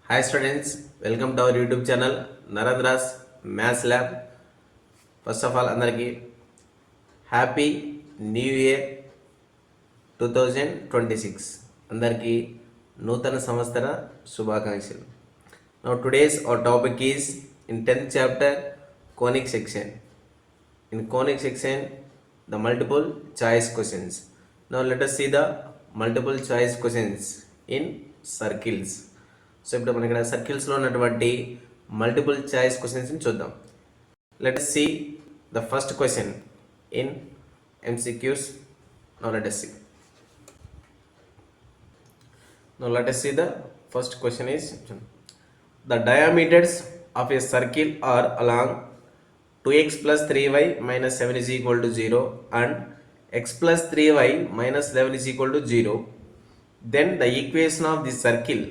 Hi students, welcome to our YouTube channel Narendra's Maths Lab. First of all, అందరికి happy new year 2026. అందరికి నూతన సంవత్సర శుభాకాంక్షలు. Now today's our topic is in 10th chapter conic section. In conic section, the multiple choice questions. Now let us see the multiple choice questions in circles. So ఇప్పుడు మనం ఇక్కడ సర్కిల్స్లో ఉన్నటువంటి multiple choice క్వశ్చన్స్ని చూద్దాం. Let us see the first question in MCQs. Now let us see. Now let us see the first question is the diameters of a circle are along 2x plus 3y minus 7 is equal to 0 and x plus 3y minus 11 is equal to 0. Then the equation of this circle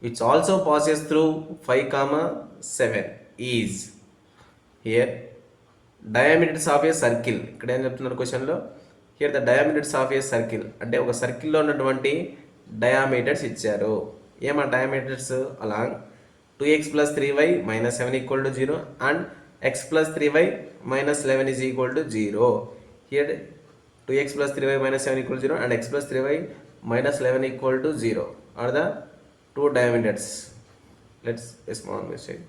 which also passes through 5 comma 7 is here diameters of a circle. ఇక్కడ ఏం చెప్తున్నారు క్వశ్చన్లో, here the diameters of a circle అంటే ఒక సర్కిల్లో ఉన్నటువంటి diameters ఇచ్చారు. ఏమా diameters along 2x plus 3y minus 7 equal to 0 and x plus 3y minus 11 is equal to 0. Here 2x plus 3y minus 7 equal to 0 and x plus 3y minus 11 equal to 0 are the two diameters. Let's a small mistake.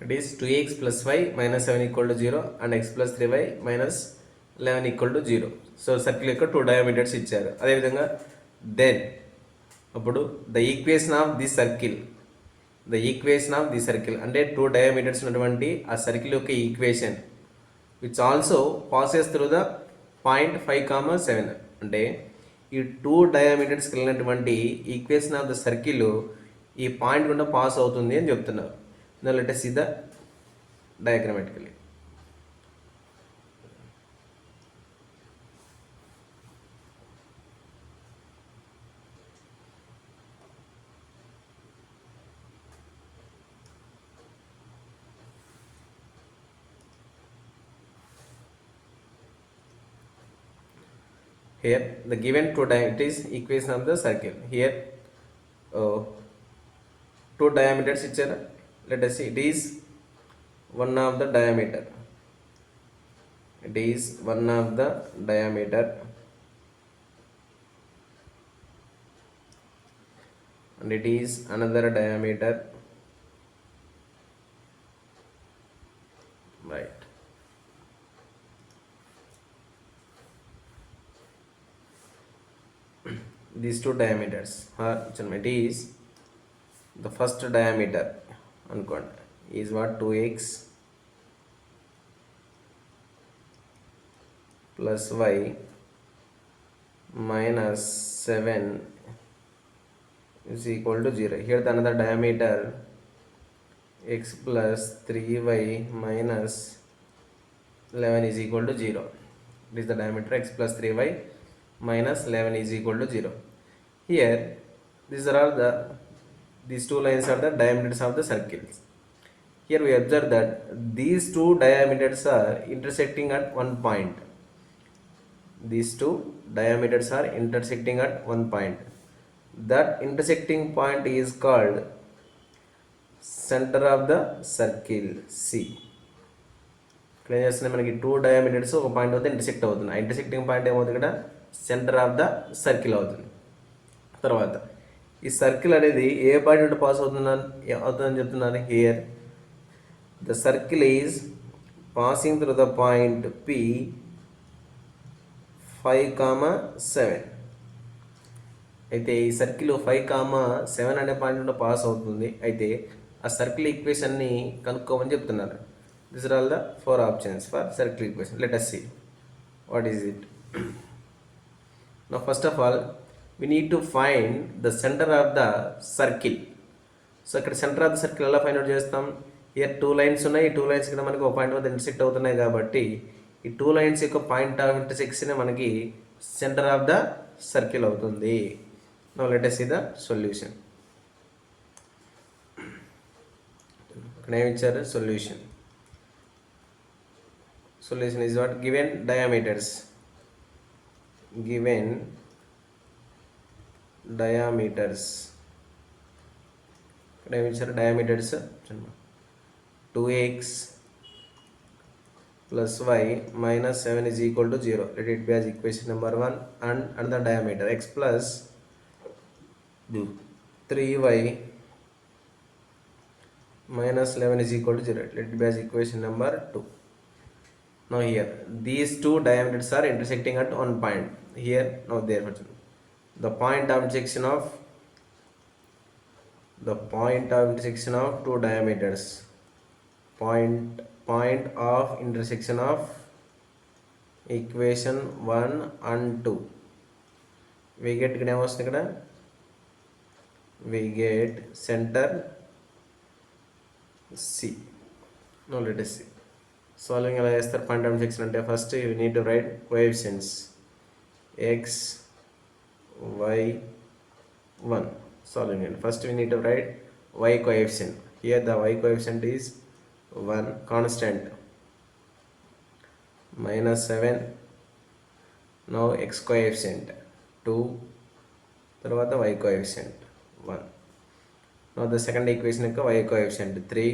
It is 2x plus y minus 7 equal to 0 and x plus 3y minus 11 equal to 0. So circle యొక్క two diameters ఇచ్చారు. అదేవిధంగా then అప్పుడు the equation of the circle అంటే two diameters ఉన్నటువంటి ఆ circle యొక్క equation which also passes through the point 5 comma 7 అంటే ఈ టూ డయామీటర్స్కి వెళ్ళినటువంటి ఈక్వేషన్ ఆఫ్ ద సర్కిల్ ఈ పాయింట్ గుండా పాస్ అవుతుంది అని చెప్తున్నారు. Let us see the diagrammatically. Here the given two diameters equation of the circle. Here two diameters ఇచ్చారు. Let us see, it is one of the diameter. It is one of the diameter and it is another diameter, right? These two diameters are, it is the first diameter అనుకోండి is what 2x plus y minus 7 is equal to 0. Here the another diameter x plus 3y minus 11 is equal to 0. This is the diameter x plus 3y minus 11 is equal to 0. Here these two lines are the diameters of the circles. Here we observe that these two diameters are intersecting at one point. These two diameters are intersecting at one point. That intersecting point is called center of the circle C. ఇక్కడ ఏం చేస్తున్నాయి, మనకి two diameters ఒక point వద్ద intersect అవుతుంది. ఆ intersecting point ఏమవుతుంది, ఇక్కడ సెంటర్ ఆఫ్ ద సర్కిల్ అవుతుంది. తర్వాత ఈ సర్కిల్ అనేది ఏ పాయింట్ నుండి పాస్ అవుతుందని చెప్తున్నారు. Here the circle is passing through the point P 5 comma 7. అయితే ఈ సర్కిల్ 5 కామా 7 అనే పాయింట్ నుండి పాస్ అవుతుంది. అయితే ఆ సర్కిల్ ఈక్వేషన్ని కనుక్కోమని చెప్తున్నారు. This are all the 4 options for circle equation. Let us see what is it. Now first of all we need to find the center of the circle. So ఇక్కడ centre of the circle ఎలా find out చేస్తాం. Year two lines ఉన్నాయి. ఈ two lines ఇక్కడ మనకి ఒక point వద్ద intersect అవుతున్నాయి కాబట్టి ఈ టూ లైన్స్ యొక్క పాయింట్ ఆఫ్ ఇంటర్సెక్షన్ మనకి సెంటర్ ఆఫ్ ద సర్కిల్ అవుతుంది. Now let us see the solution. ఇక్కడ ఏమి ఇచ్చారు, solution. Solution is what? Given diameters given diameters ఇక్కడ ఏమి ఇచ్చారు diameters 2x plus y minus 7 is equal to 0. Let it be as equation number 1 and another diameter x plus 3y minus 11 is equal to 0. Let it be as equation number 2. Now here these two diameters are intersecting at one point. Here now therefore the point of intersection of two diameters, point of intersection of equation 1 and 2, we get center C. Now let us see solving ఎలా చేస్తారు point of intersection అంటే first you need to write coefficients x y 1. Solving it, first we need to write y coefficient. Here the y coefficient is 1, constant minus 7. Now x coefficient 2, తర్వాత y coefficient 1. Now the second equation యొక్క y coefficient 3,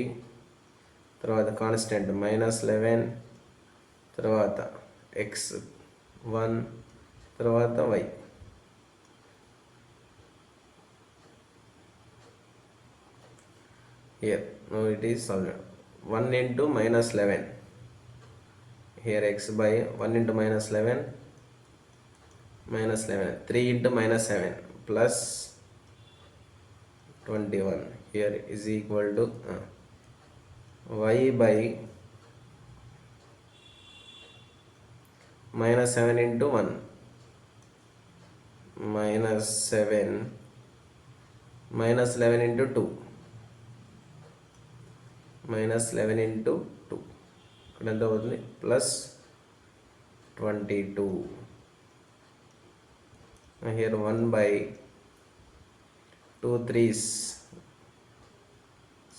తర్వాత constant minus 11, తర్వాత x 1, తర్వాత y. Here now it is solved. 1 into minus 11. Here x by 1 into minus 11, 3 into minus 7 plus 21. Here is equal to y by minus 7 into 1 minus 7 minus 11 into 2 minus 11 into 2 ఇక్కడ ఎంత అవుతుంది plus 22. Here 1 by 2 3s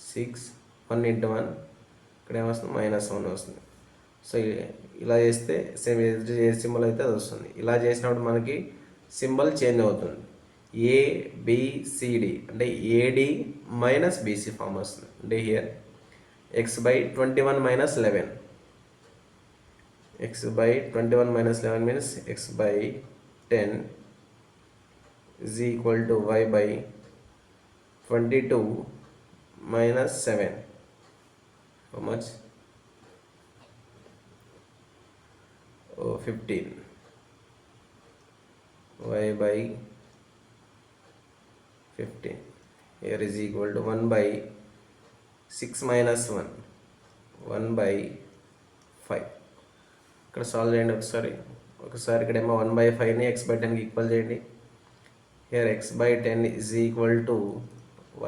6, 1 into 1 ఇక్కడ ఏమొస్తుంది minus 1 వస్తుంది. So ఇలా చేస్తే same ఏ symbol అయితే అది వస్తుంది. ఇలా చేసినప్పుడు మనకి సింబల్ చేంజ్ అవుతుంది. ABCD అంటే AD మైనస్ BC ఫామ్ వస్తుంది. అంటే here x by 21 minus 11. X by 21 minus 11 means x by 10 is equal to y by 22 minus 7. How much? 15. Y by 15. Here is equal to 1 by 6 minus 1, 1 by 5. ఇక్కడ solve చేయండి ఒకసారి ఇక్కడేమో 1 by 5ని x by 10కి equal చేయండి. Here x by 10 is equal to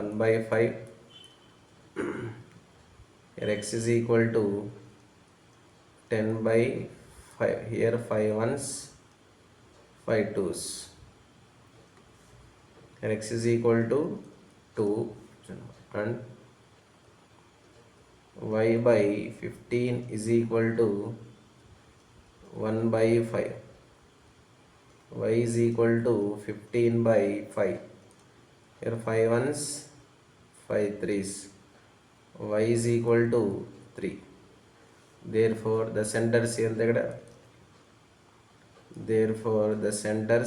1 by 5. Here x is equal to 10 by 5. Here 5 ones, 5 twos. Here x is equal to 2 and y by 15 is equal to 1 by 5. Y is equal to 15 by 5. Here 5 ones, 5 threes. Y is equal to 3. Therefore the center C ante ikkada. Therefore the center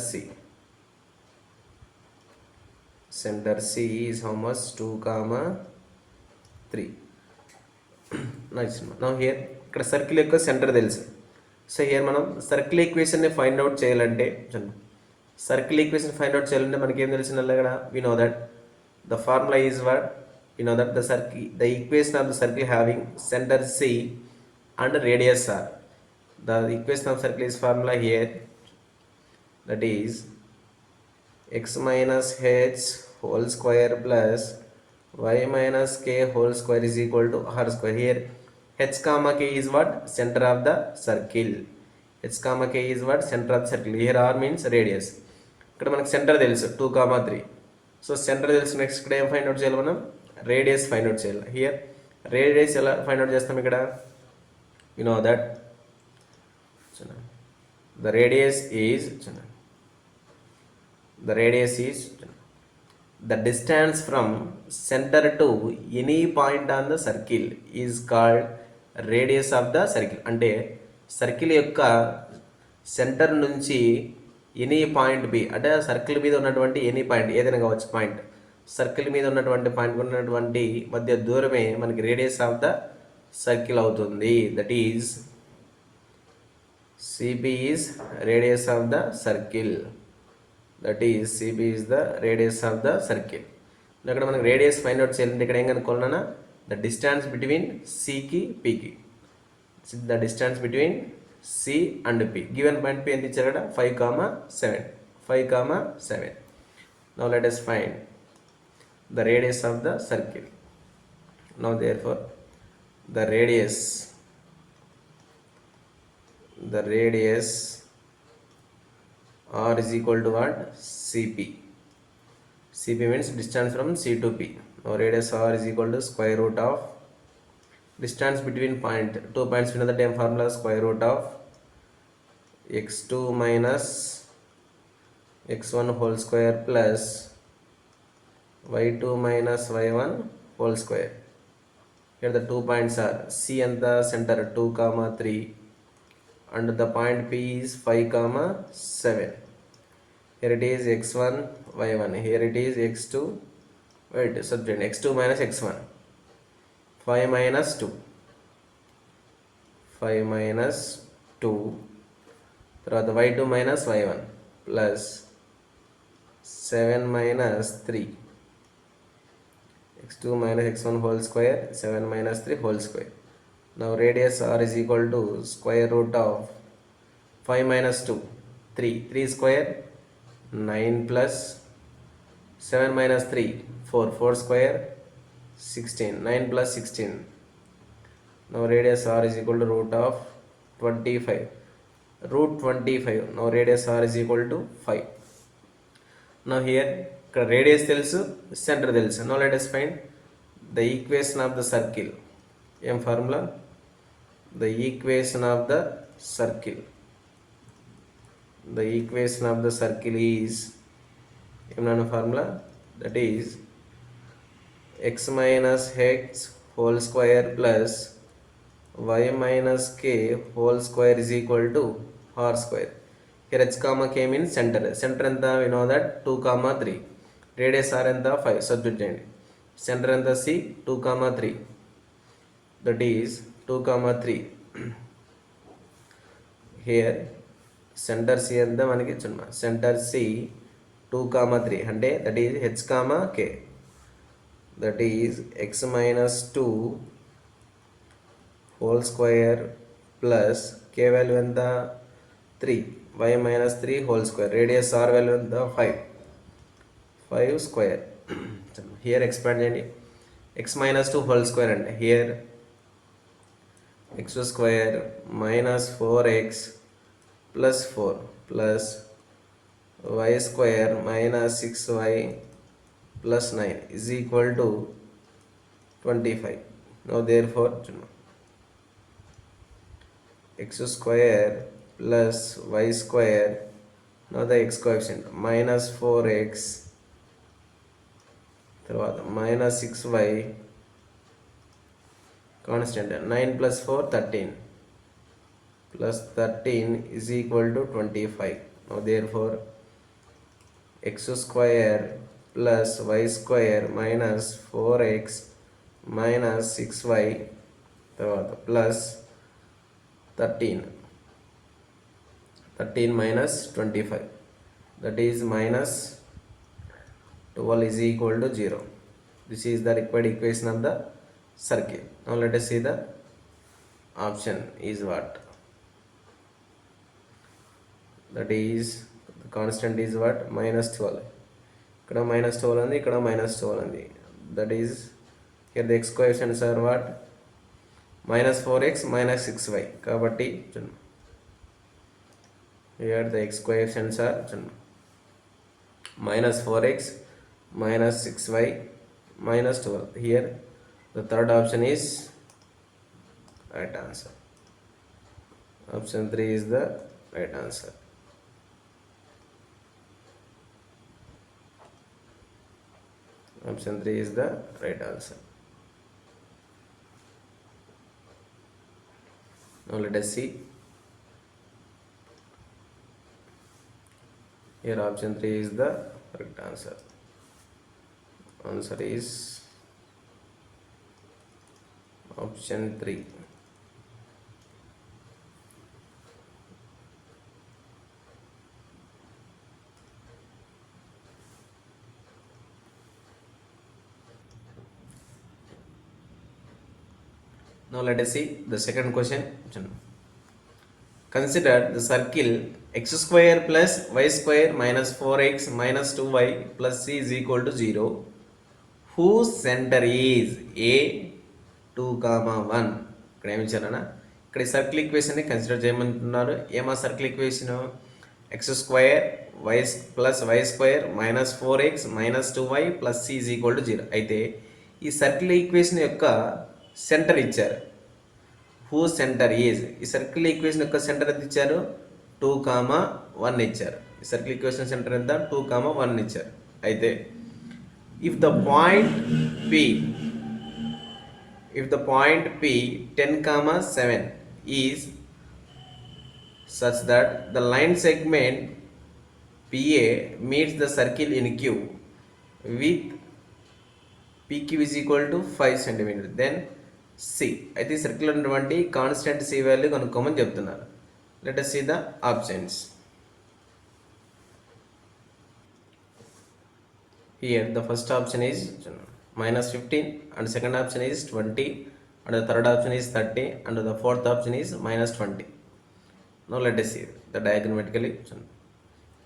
C is how much? 2, 3. Nice. Now here ఇక్కడ circle యొక్క centre తెలుసు. So here మనం circle ఈక్వేషన్ని find out చేయాలంటే మనకి ఏం తెలిసిందల్లా ఇక్కడ we know that the formula is what we know that the equation of the circle having centre C and radius R. The equation of circle is formula here, that is x minus h whole square plus y minus k whole square is equal to r square. Here h comma k is what? Center of the circle. H comma k is what? Center of the circle. Here r means radius. ఇక్కడ మనకు centre తెలుసు 2, 3. So centre తెలుసు. Next ఇక్కడ ఏం find out చేయాలి మనం? Radius find out చేయాలి. Here radius ఎలా ఫైండ్ అవుట్ చేస్తాం? ఇక్కడ you know that the radius is the distance from center to any point on the circle is called radius of the circle. అంటే circle యొక్క centre నుంచి any point B, అంటే circle మీద ఉన్నటువంటి any point ఏదైనా కావచ్చు పాయింట్, సర్కిల్ మీద ఉన్నటువంటి పాయింట్ ఉన్నటువంటి మధ్య దూరమే మనకి రేడియస్ ఆఫ్ ద సర్కిల్ అవుతుంది. That is CP is radius of the circle. That is CP is the radius of the circle. ఇక్కడ మనకి రేడియస్ ఫైండ్ అవుట్ చేయాలంటే ఇక్కడ ఏం కనుక్కోవాలన్నా ద డిస్టెన్స్ బిట్వీన్ సికి పికి, the distance between C and P. Given point P ఎంత ఇచ్చారు కదా 5,7. 5,7. Now let us find the radius of the circle. Now therefore the radius R is equal to what? CP. CP means distance from C to P. Now radius R is equal to square root of distance between two points. Another time formula square root of x2 minus x1 whole square plus y2 minus y1 whole square. Here the 2 points are C and the center 2, 3. And the point P is 5,7. Here it is x1 y1, here it is x2, wait, subtract x2 minus x1, 5 minus 2, 5 minus 2, తర్వాత y2 minus y1 plus 7 minus 3, x2 minus x1 whole square, 7 minus 3 whole square. Now radius R is equal to square root of 5 minus 2, 3. 3 square, 9 plus 7 minus 3, 4. 4 square, 16. 9 plus 16. Now radius R is equal to root of 25. Root 25. Now radius R is equal to 5. Now here radius తెలుసు, center తెలుసు. Now let us find the equation of the circle. Em formula? The equation of the circle. The equation of the circle is formula, that is x minus x whole square plus y minus k whole square is equal to r square. Here h comma k means center. Center anta we know that 2, 3. Radius r anta 5. Substitute cheyandi. Center anta c 2, 3. That is 2, 3. Here center C and the manaki chunma center C 2, 3 అంటే that is h comma k, that is x minus 2 whole square plus k value ఎంత 3, y minus 3 whole square, radius r value ఎంత 5 square. Here expand చేయండి. x minus 2 whole square అంటే here x square minus 4x plus 4 plus y square minus 6y plus 9 is equal to 25. Now therefore x square plus y square, now the x coefficient minus 4x తర్వాత minus 6y constant, 9 plus 4 13 plus 13 is equal to 25. Now therefore x square plus y square minus 4x minus 6y plus 13 minus 25, that is minus 12 is equal to 0. This is the required equation of the circle. Now let us see the option is what? That is the constant is what? Minus 12. ఇక్కడ minus 12 ఉంది, ఇక్కడ minus 12 ఉంది. That is here the x coefficients are what? Minus 4x minus 6y. కాబట్టి here the x coefficients are minus 4x minus 6y minus 12. Here the third option is right answer. Option 3 is the right answer. Option 3 is the right answer. Now let us see. Here option 3 is the correct answer. Answer is option 3. Now let us see the second question. Consider the circle x square plus y square minus 4x minus 2y plus c is equal to 0. Whose center is a 2, 1. ఇక్కడ ఏమి ఇచ్చారన్నా, ఇక్కడ ఈ circle ఈక్వేషన్ని consider చేయమంటున్నారు. ఏమా circle equation? X square y plus y square minus 4x minus 2y plus c is equal to 0. అయితే ఈ circle equation యొక్క సెంటర్ ఇచ్చారు. హూ సెంటర్ ఈజ్, ఈ సర్కిల్ ఈక్వేషన్ యొక్క సెంటర్ ఎంత ఇచ్చారు? 2, 1 ఇచ్చారు. ఈ సర్కిల్ ఈక్వేషన్ సెంటర్ ఎంత? 2, 1 ఇచ్చారు. అయితే if the point P 10, 7 is such that the line segment PA meets the circle in Q with PQ is equal to 5 cm, then C. అయితే సర్కిల్ ఉన్నటువంటి కాన్స్టెంట్ C వాల్యూ కనుక్కోమని చెప్తున్నారు. Let us see the options. Here the first option is minus 15 and second option is 20 and the third option is 30 and the fourth option is minus 20. Now let us see the diagrammatically.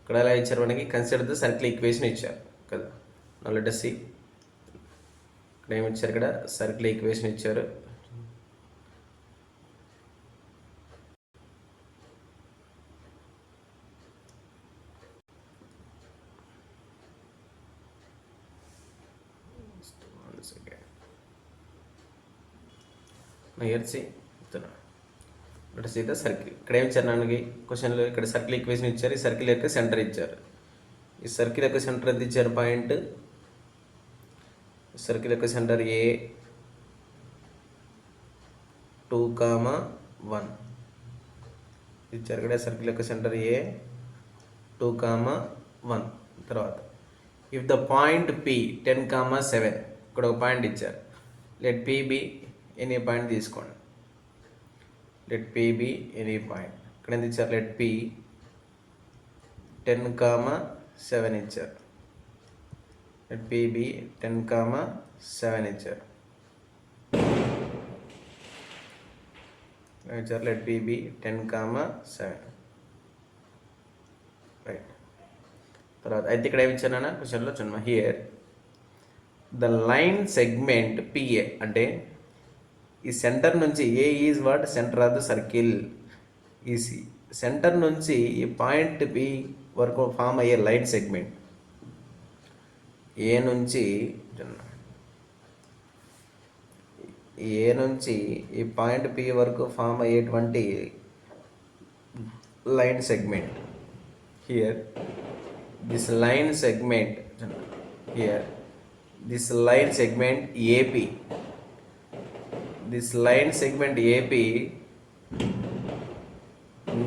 ఇక్కడ ఎలా ఇచ్చారు మనకి? Consider the circle equation ఇచ్చారు కదా. Now let us see. ఇక్కడ ఏమి ఇచ్చారు? ఇక్కడ సర్కిల్ ఈక్వేషన్ ఇచ్చారు. Here see let us see the circle. ఇక్కడ ఏమి ఇచ్చారు మనకి క్వశ్చన్లో? ఇక్కడ సర్కిల్ ఈక్వేషన్ ఇచ్చారు. ఈ సర్కిల్ యొక్క సెంటర్ ఇచ్చారు. ఈ సర్కిల్ యొక్క సెంటర్ ఎంత ఇచ్చారు? పాయింట్. సర్కిల్ యొక్క సెంటర్ ఏ 2, 1 ఇచ్చారు. ఇక్కడ సర్కిల్ యొక్క సెంటర్ ఏ 2, 1. తర్వాత ఇఫ్ ద పాయింట్ P 10, 7 ఇక్కడ ఒక పాయింట్ ఇచ్చారు. Let P be any point తీసుకోండి. Let P be any point. ఇక్కడ ఎంత ఇచ్చారు? లెట్ P 10, 7 ఇచ్చారు. లెట్ P బి 10, 7 ఇచ్చారు. Let P be 10, 7. రైట్. తర్వాత అయితే ఇక్కడ ఏమి ఇచ్చానన్నా క్వశ్చన్లో చూడమ్మా. Here the line segment PA అంటే ఈ సెంటర్ నుంచి A is what? Centre of the circle. ఈ సెంటర్ నుంచి ఈ పాయింట్ పి వరకు ఫామ్ అయ్యే లైన్ సెగ్మెంట్ ఏ నుంచి ఈ పాయింట్ పి వరకు ఫామ్ అయ్యేటువంటి line segment. Here this line segment AP. This line segment AP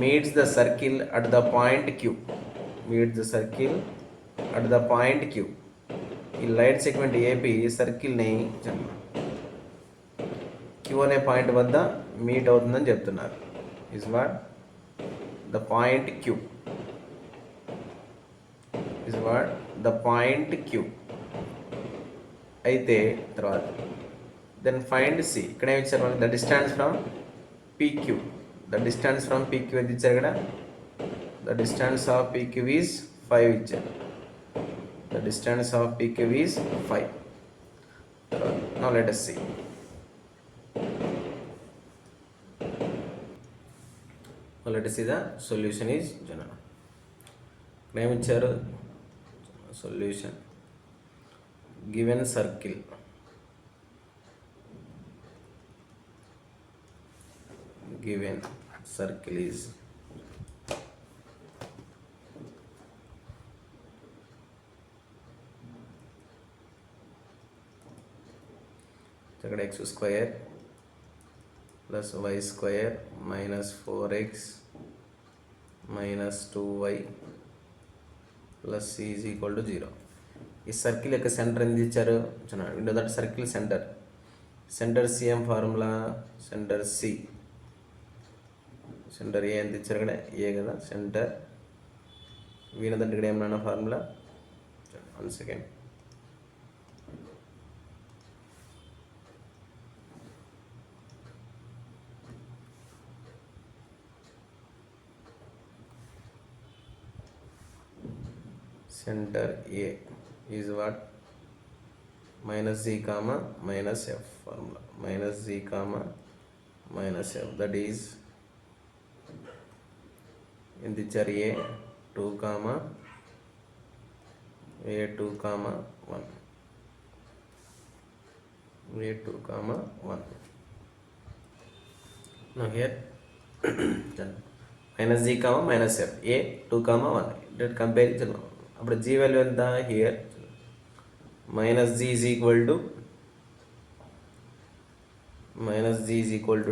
meets the circle at the point Q. ఈ లైన్ సెగ్మెంట్ ఏపీ సర్కిల్ని Q అనే point వద్ద meet అవుతుందని చెప్తున్నారు. Is what the point Q. అయితే తర్వాత then find C. ఇక్కడ ఏమి ఇచ్చారు మనకి? The distance from PQ. ఎంత ఇచ్చారు ఇక్కడ? The distance of PQ is 5 ఇచ్చారు. Now let us see. The solution is general. ఇక్కడ ఏమి ఇచ్చారు? సొల్యూషన్ గివెన్ సర్కిల్ is ఇక్కడ x square plus y square minus 4x minus 2y plus c is equal to 0. ఈ circle యొక్క centre ఎంత ఇచ్చారు చూడండి. That circle centre CM formula centre C centre A ఎంత ఇచ్చారు ఇక్కడ ఏ కదా సెంటర్ వీనదంటే ఇక్కడ ఏమన్నా formula 1 second center A is what minus z comma minus f formula minus z comma minus f that is in the char A 2 comma A2 comma 1 A2 comma 1 now here minus z comma minus f A2 comma 1 that compare అప్పుడు g value ఎంత here minus g is equal to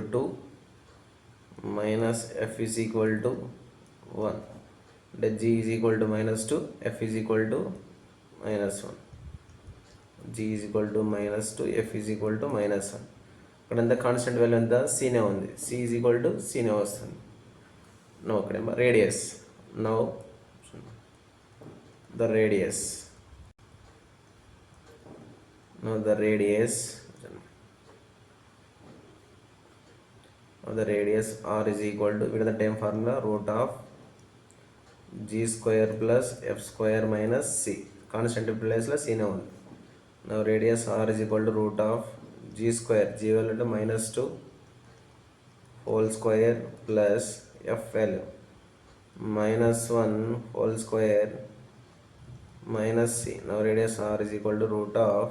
2 minus f is equal to 1 అంటే g is equal to -2 f is equal to -1 g is equal to -2 f is equal to -1 ఇక్కడ ఎంత constant value ఎంత c నే ఉంది c is equal to c నే వస్తుంది no అక్కడేమో radius no the radius now the radius r is equal to with the time formula root of g square plus f square minus c constant place la c na undi now radius r is equal to root of g square g value to -2 whole square plus f value -1 whole square minus c. Now radius r is equal to root of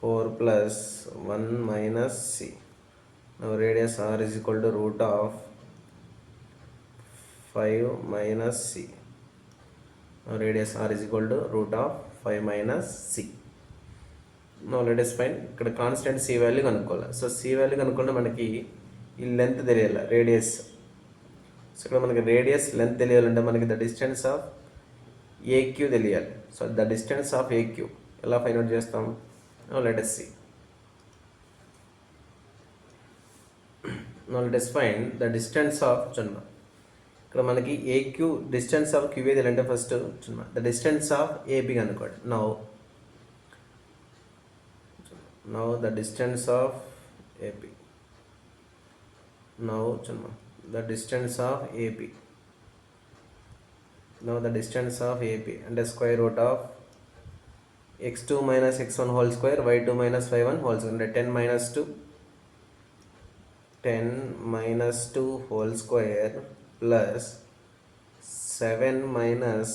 4 plus 1 minus c. Now radius r is equal to root of 5 minus c. Now radius r is equal to root of 5 minus c. Now let us find ఇక్కడ constant c value కనుక్కోవాలి. So c value కనుక్కుంటే మనకి ఈ length తెలియాలి radius. So ఇక్కడ మనకి radius length తెలియాలంటే మనకి ద డిస్టెన్స్ ఆఫ్ ఏక్యూ తెలియాలి. So the distance of AQ ఎలా ఫైండ్ అవుట్ చేస్తాం let us see. Now let us find the distance of చూడండి ఇక్కడ మనకి ఏక్యూ డిస్టెన్స్ ఆఫ్ క్యూఏ తెలియాలంటే ఫస్ట్ చూడండి ద డిస్టెన్స్ ఆఫ్ ఏపీ కనుక్కోండి. Now the distance of AP now చూడండి the distance of AP now the distance of AP and the square root of x2 minus x1 whole square y2 minus y1 whole square and 10 minus 2 whole square plus 7 minus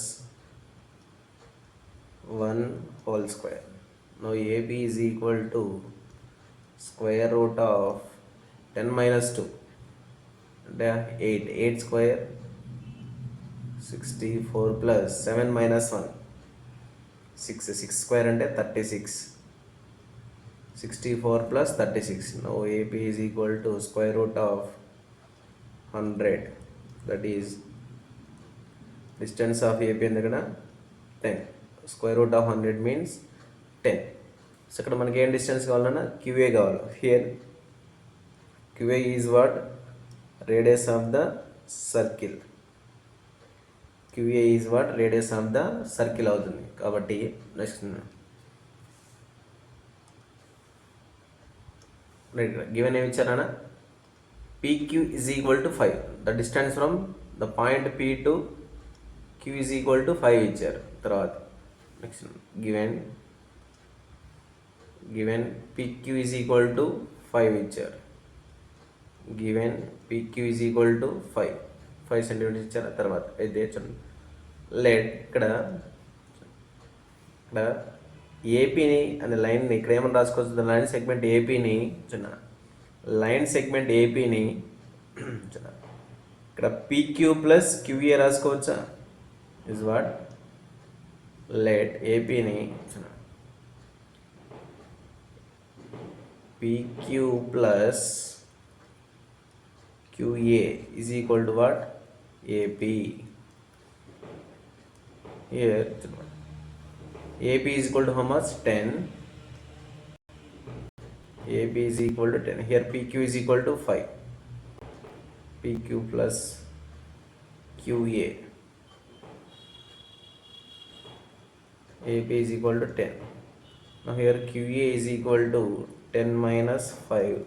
1 whole square. Now AB is equal to square root of 10 minus 2 and 8 square 64 plus 7 minus 1 6 square అంటే 36 64 plus 36. Now AP is equal to square root of 100 that is distance of AP ఎంత ఇక్కడ 10 square root of 100 means 10. So ఇక్కడ మనకి ఏం distance కావాలన్నా QA కావాలి. Here QA is what radius of the circle. QA is what radius of the circle అవుతుంది కాబట్టి next given ఏమి ఇచ్చారన్నా PQ is equal to 5 the distance from the point P to Q is equal to 5 ఇచ్చారు. తర్వాత next given PQ is equal to 5 ఇచ్చారు. గివెన్ PQ is equal to 5 centimetres ఇచ్చారు. తర్వాత అయితే చూడండి లెట్ ఇక్కడ ఏపీని అనే లైన్ని ఇక్కడ ఏమని రాసుకోవచ్చు లైన్ సెగ్మెంట్ ఏపీని చిన్న లైన్ సెగ్మెంట్ ఏపీని ఇక్కడ పీక్యూ ప్లస్ క్యూఏ రాసుకోవచ్చా ఇస్ వాట్ లెట్ ఏపీని PQ plus QA is equal to what? AP. Here AP is equal to how much? 10. AB is equal to 10. Here PQ is equal to 5. PQ plus QA. AP is equal to 10. Now here QA is equal to 10 minus 5.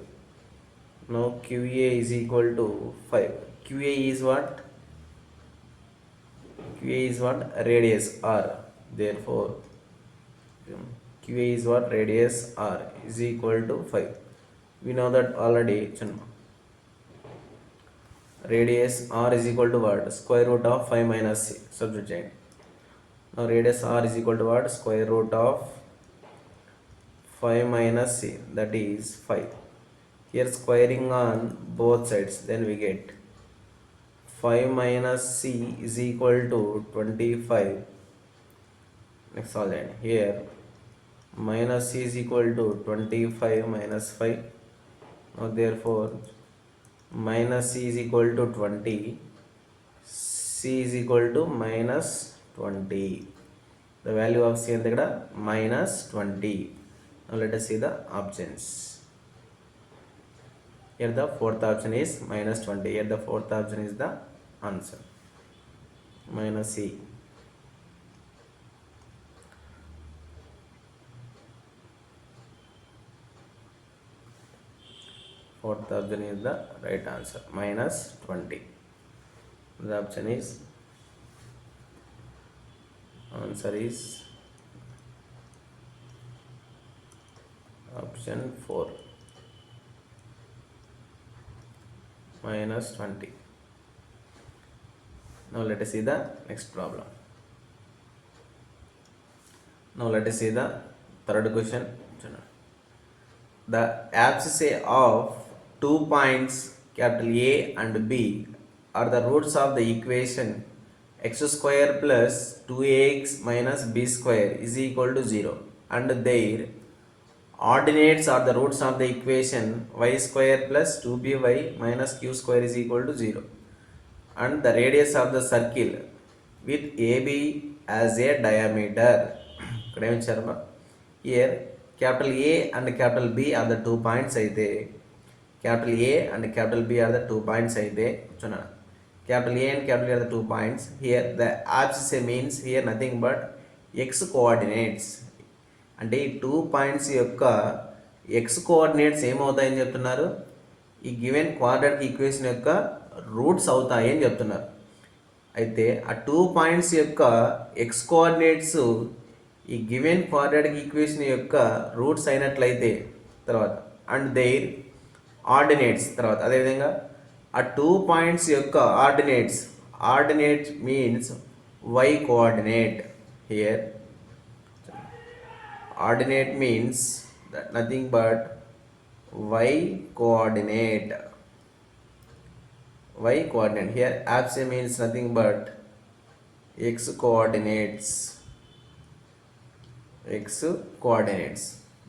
Now QA is equal to 5. QA is what? QA is what? Radius R. Therefore, QA is what? Radius R is equal to 5. We know that already. Radius R is equal to what? Square root of 5 minus C. Substitute. Now radius R is equal to what? Square root of 5 minus C. That is 5. Here squaring on both sides. Then we get 5 minus C is equal to 25. Next solve. Here minus C is equal to 25 minus 5. Now therefore minus C is equal to 20. C is equal to minus 20. The value of C is minus 20. Now let us see the options. Here the fourth option is minus 20. Here the fourth option is the answer. Minus C. Fourth option is the right answer. Minus 20. The option is answer is option 4. Minus 20. Now let us see the next problem. Now let us see the third question. The abscissa of 2 points capital A and B are the roots of the equation x square plus 2ax minus b square is equal to 0, and their ordinates are the roots of the equation y square plus 2by minus q square is equal to 0, and the radius of the circle with AB as a diameter. Here capital A and capital B are the 2 points. Capital A and capital B are the 2 points. Capital A and capital A are the 2 points. Here the abscissa means here nothing but x coordinates. అంటే ఈ 2 points యొక్క X coordinates ఏమవుతాయని చెప్తున్నారు? ఈ given quadratic equation యొక్క roots అవుతాయి అని చెప్తున్నారు. అయితే ఆ 2 పాయింట్స్ యొక్క ఎక్స్ కోఆర్డినేట్స్ ఈ గివెన్ క్వాడ్రాటిక్ ఈక్వేషన్ యొక్క రూట్స్ అయినట్లయితే తర్వాత అండ్ దేర్ ఆర్డినేట్స్ తర్వాత అదేవిధంగా ఆ 2 పాయింట్స్ యొక్క ordinate means y coordinate. Here ordinate means that nothing but y coordinate. Here abscissa means nothing but x coordinates.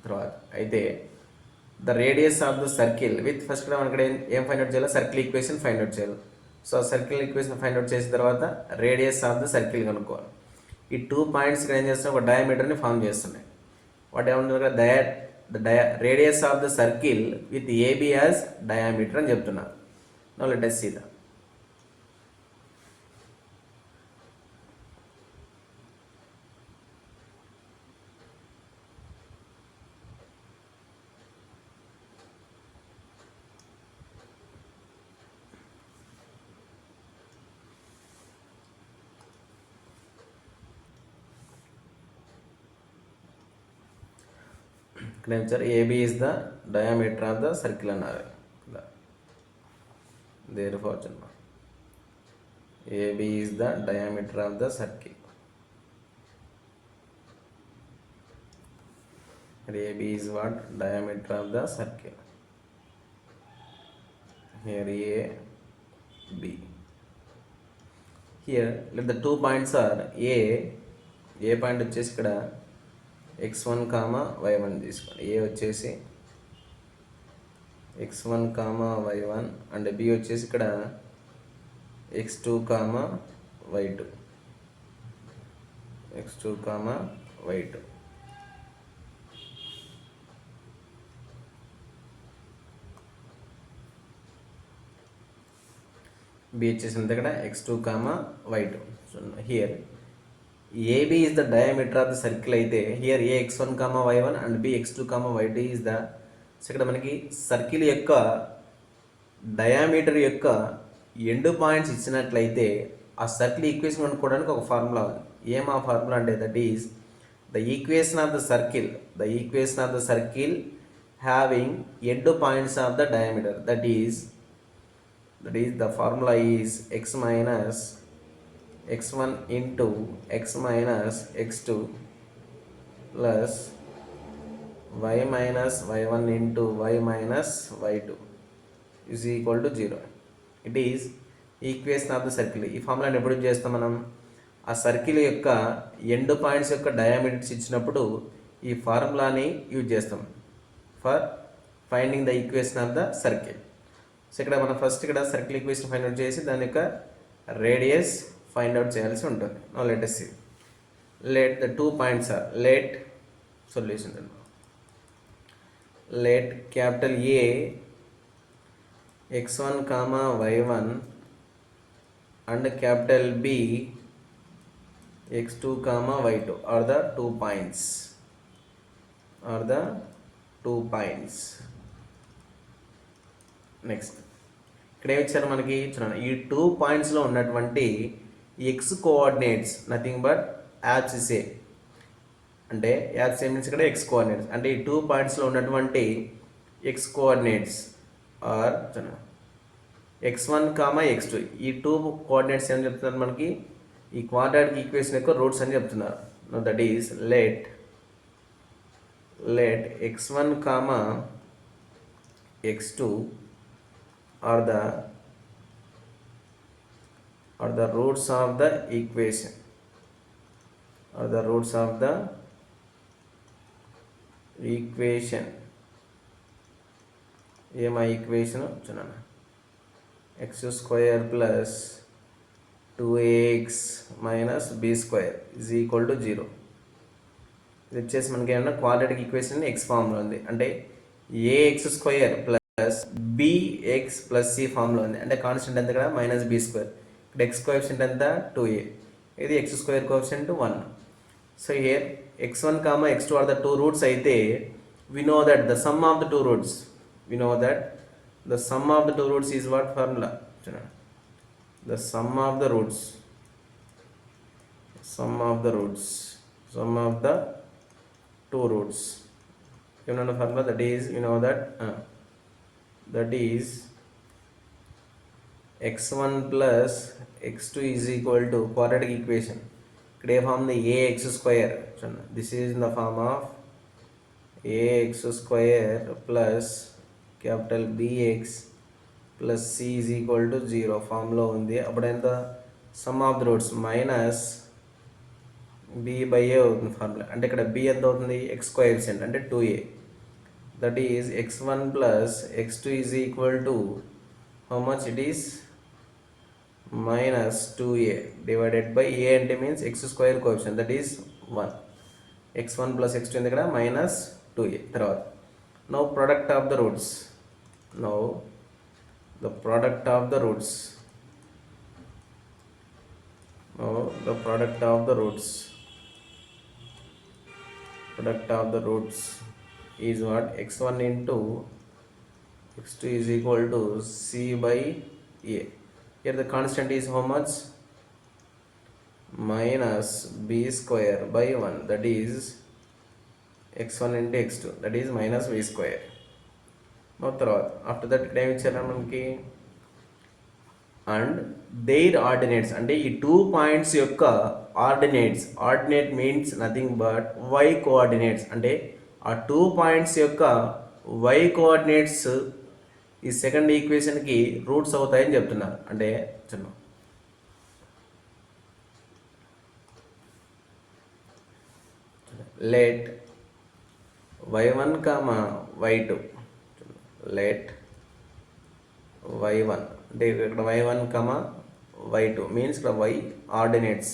తర్వాత అయితే the radius of the circle with first మనం ఇక్కడ ఏం ఫైండ్ అవుట్ చేయాలి? సర్కిల్ ఈక్వేషన్ ఫైండ్ అవుట్ చేయాలి. So circle equation find out చేసిన తర్వాత radius of the circle కనుక్కోవాలి. ఈ 2 పాయింట్స్ ఇక్కడ ఏం చేస్తున్నాయి? ఒక డయామీటర్ని ఫామ్ చేస్తున్నాయి. whatever the radius of the circle with AB as diameter అని చెప్తున్నారు. Now let us see that. AB is the diameter of the circle అన్నారు. Therefore AB is the diameter of the circle. AB is what? Diameter of the circle. Here A, B. Here let the 2 points are A point వచ్చేసి ఇక్కడ x1, y1 తీసుకోండి. A వచ్చేసి x1 comma y1 and b వచ్చేసి ఇక్కడ x2 comma y2 x2 comma y2 b వచ్చేసింది ఇక్కడ x2 comma y2. So here AB is the diameter of the circle అయితే here a x1 comma y1 and b x2 comma y2 is the. So ఇక్కడ మనకి circle యొక్క diameter యొక్క end points ఇచ్చినట్లయితే ఆ circle equation కనుక్కోవడానికి ఒక formula ఉంది. ఏం ఆ ఫార్ములా అంటే that is the equation of the circle having end points of the diameter that is the formula is x minus x1 into x minus x2 plus y minus y1 into y minus y2 is equal to 0. It is equation of the circle. ఈ ఫార్ములాని ఎప్పుడు చేస్తాం మనం? ఆ circle యొక్క end points యొక్క diameters ఇచ్చినప్పుడు ఈ ఫార్ములాని use చేస్తాం for finding the equation of the circle. So ఇక్కడ మనం ఫస్ట్ ఇక్కడ సర్కిల్ ఈక్వేషన్ ఫైండ్ అవుట్ చేసి దాని యొక్క రేడియస్ ఫైండ్ అవుట్ చేయాల్సి ఉంటుంది. Now let us see. Let the 2 points are let solution. Let capital A x1 comma y1 and capital B x2 comma y2 are the 2 points. Next ఇక్కడ ఏమి ఇచ్చారు మనకి? చూడండి, ఈ 2 పాయింట్స్లో ఉన్నటువంటి ఎక్స్ కోఆర్డినేట్స్ నథింగ్ బట్ యాబ్సిసే. అంటే యాబ్సిసే మీన్స్ ఇక్కడ X coordinates అంటే ఈ 2 పాయింట్స్లో ఉన్నటువంటి X coordinates are x1 comma x2. ఈ 2 కోఆర్డినేట్స్ ఏమని చెప్తున్నారు మనకి? ఈ క్వాడ్రాటిక్ ఈక్వేషన్ యొక్క రూట్స్ అని చెప్తున్నారు. That is let x1 comma x2 are the roots of the equation. ఏమా ఈక్వేషన్ చూడండి, x square plus 2ax minus b square is equal to 0. ఇది వచ్చేసి మనకి ఏమన్నా క్వాడ్రాటిక్ ఈక్వేషన్ ఎక్స్ ఫామ్లో ఉంది. అంటే ax square plus bx plus c ఫామ్లో ఉంది. అంటే కాన్స్టెంట్ ఎంత ఇక్కడ? Minus b square. ఇక్కడ ఎక్స్ కోఎఫిషియంట్ ఎంత? 2a. ఇది x square coefficient 1. So here x1 comma x2 are the 2 roots అయితే we know that the sum of the two roots is what formula? The sum of the two roots ఏమన్నా formula? that is x1 plus x2 is equal to quadratic equation. ఇక్కడ ఏ form ఉంది? ax square. this is in the form of ax square plus capital bx plus c is equal to 0 ఫామ్లో ఉంది. అప్పుడు ఎంత? Some of the roots minus b by a అవుతుంది formula. అంటే ఇక్కడ b ఎంత అవుతుంది? ఎక్స్ కోఎఫిషియంట్ అంటే 2a. that is x1 plus x2 is equal to how much? It is minus 2a divided by a అంటే means x square coefficient that is 1. x1 plus x2 ఉంది ఇక్కడ minus 2a. తర్వాత now product of the roots. The product of the roots is what? x1 into x2 is equal to c by a. Here the constant is how much? Minus b square by 1, that is x1 into x2, that is minus b square. Now after that ఇక్కడ ఏమి ఇచ్చారు మనకి? And there ordinates అంటే ఈ 2 points యొక్క ordinate means nothing but y coordinates. అంటే ఆ 2 points యొక్క y కోఆర్డినేట్స్ ఈ సెకండ్ ఈక్వేషన్కి రూట్స్ అవుతాయని చెప్తున్నారు. అంటే let y1 comma y2 let y1 అంటే ఇక్కడ y1 కమా y2 మీన్స్ ఇక్కడ y ఆర్డినేట్స్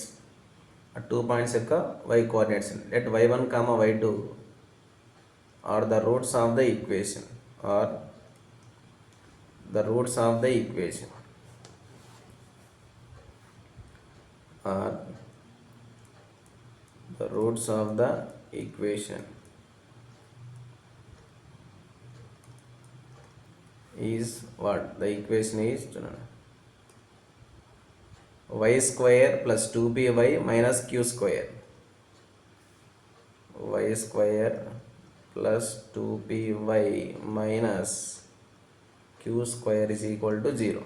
ఆ 2 పాయింట్స్ యొక్క y coordinates. Let y1 comma y2 are the roots of the equation are the roots of the equation are the roots of the equation is what the equation is y square plus 2py minus q square, y square plus 2py minus q square is equal to 0.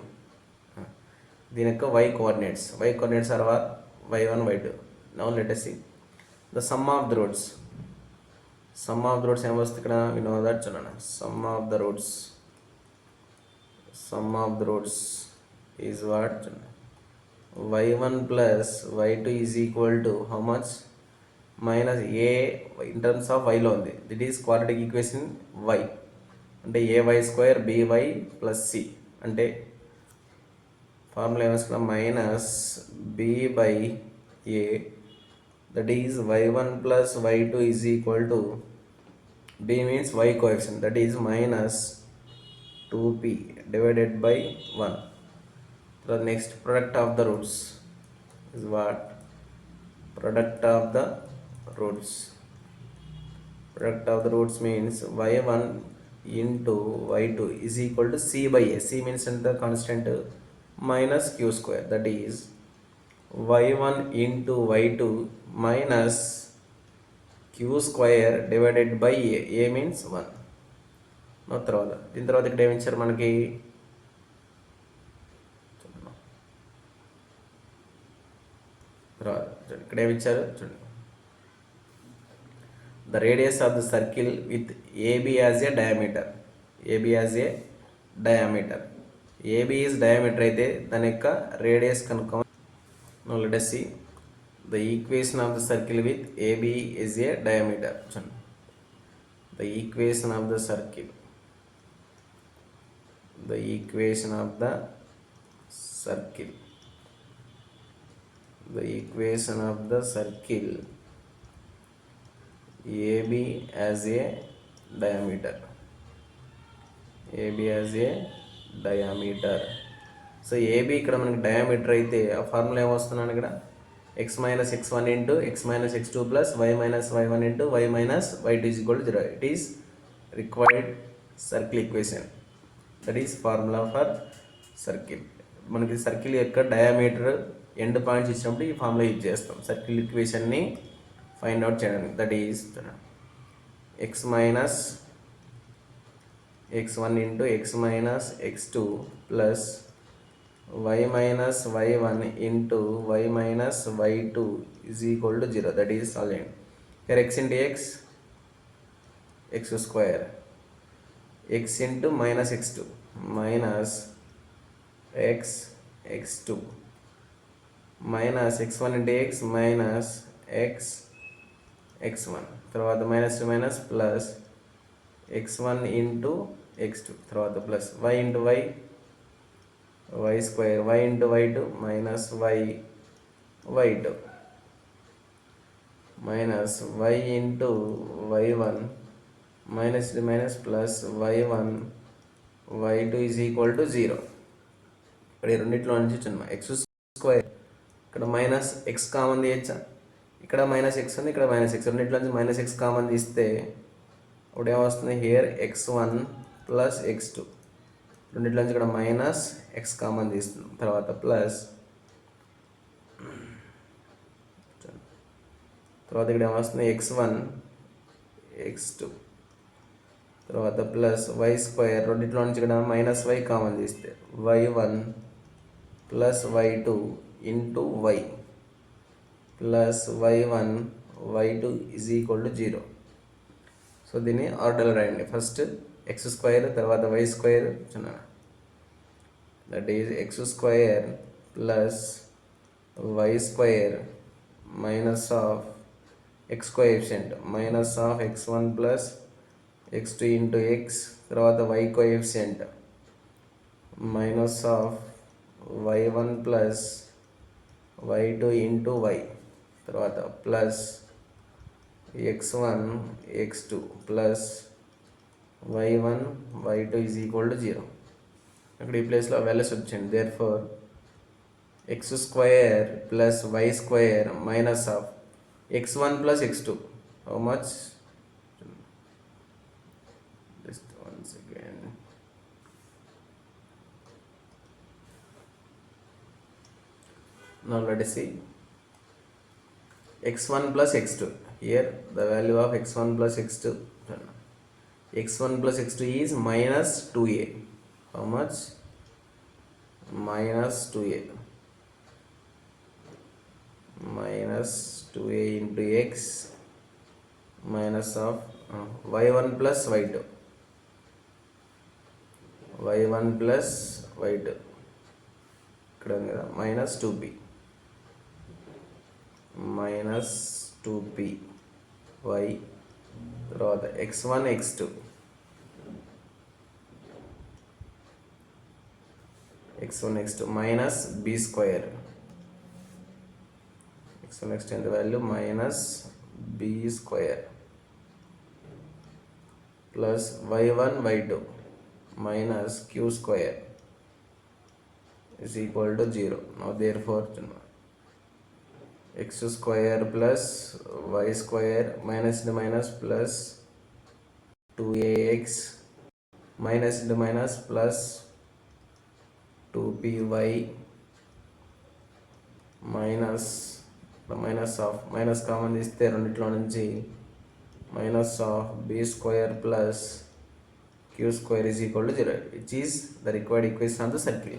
దీని యొక్క y coordinates are what y1 y2. now let us see the sum of the roots ఏం వస్తుంది ఇక్కడ we know that చూడండి sum of the roots is what y1 plus y2 is equal to how much minus a in terms of y లో ఉంది that is quadratic equation y అంటే ay square by plus c అంటే formula ఏమొస్తుంది minus b by a that is y1 plus y2 is equal to b means y coefficient that is minus 2p divided by 1. The next product of the roots is what product of the roots means y1 into y2 is equal to c by a. C means the constant minus q square that is y1 into y2 minus q square divided by a means 1. తర్వాత దీని తర్వాత ఇక్కడ ఏమి ఇచ్చారు మనకి తర్వాత ఇక్కడ ఏమి ఇచ్చారు చూడండి the radius of the circle with AB as a diameter. AB is diameter అయితే దాని యొక్క రేడియస్ కనుక. Now let us see the equation of the circle with AB is a diameter. The equation of the circle AB as a diameter. So AB ఇక్కడ మనకి diameter అయితే ఆ formula ఏమొస్తున్నాను ఇక్కడ x minus x1 into x minus x2 plus y minus y1 into y minus y2 is equal to 0. It is required circle equation. That is formula for circle. మనకి circle యొక్క diameter end points ఇచ్చినప్పుడు ఈ formula use చేస్తాం circle ఈక్వేషన్ని find out చేయడానికి. That is x minus x1 into x minus x2 plus y minus y1 into y minus y2 is equal to 0. That is solving. Here x into x square, x into minus x2 minus x2 minus x1 into x minus x1 తర్వాత minus to minus plus x1 into x2 తర్వాత plus y into y square y into y2 minus y2 minus y into y1 minus to minus plus y1 y2 is equal to 0. ఇప్పుడు ఈ రెండింటిలో నుంచి చిన్న x square ఇక్కడ minus x common తీయచ్చా ఇక్కడ minus X ఉంది ఇక్కడ మైనస్ ఎక్స్ రెండింటిలో నుంచి మైనస్ ఎక్స్ కామన్ తీస్తే అప్పుడు ఏమొస్తుంది హియర్ x1 ప్లస్ x2 రెండింటిలో నుంచి ఇక్కడ మైనస్ ఎక్స్ కామన్ తీస్తుంది తర్వాత ప్లస్ తర్వాత ఇక్కడ ఏమొస్తుంది x1 x2 తర్వాత ప్లస్ y స్క్వేర్ రెండింటిలో నుంచి ఇక్కడ మైనస్ y కామన్ తీస్తే y1 plus y2 into y plus y1 y2 is equal to 0. So దీన్ని ఆర్డర్లో రాయండి. ఫస్ట్ ఎక్స్ స్క్వేర్ తర్వాత y square that is x square plus y square minus of x coefficient minus of x1 plus x2 into x తర్వాత y coefficient minus of y1 plus y2 into y, తర్వాత plus x1 x2 plus y1 y2 is equal to 0. అక్కడ ఈ ప్లేస్లో values వచ్చింది. There four x square plus y square minus of x1 plus x2. How much? just once again now let us see x1 plus x2. Here the value of x1 plus x2, x1 plus x2 is minus 2a. How much? Minus 2a. Minus 2a into x minus of y1 plus y2. y1 plus y2 ఇక్కడ ఉంది కదా, minus 2p minus 2p y, తర్వాత x1 x2 x1 x2 minus b square, x1 x2 ఎంత value minus b square plus y1 y2 minus q square is equal to 0. Now therefore x square plus y square minus into minus plus 2ax minus into minus plus 2py minus the minus of minus common తీస్తే రెండిట్లో నుంచి minus of b square plus q square is equal to 0, which is the required equation of the circle.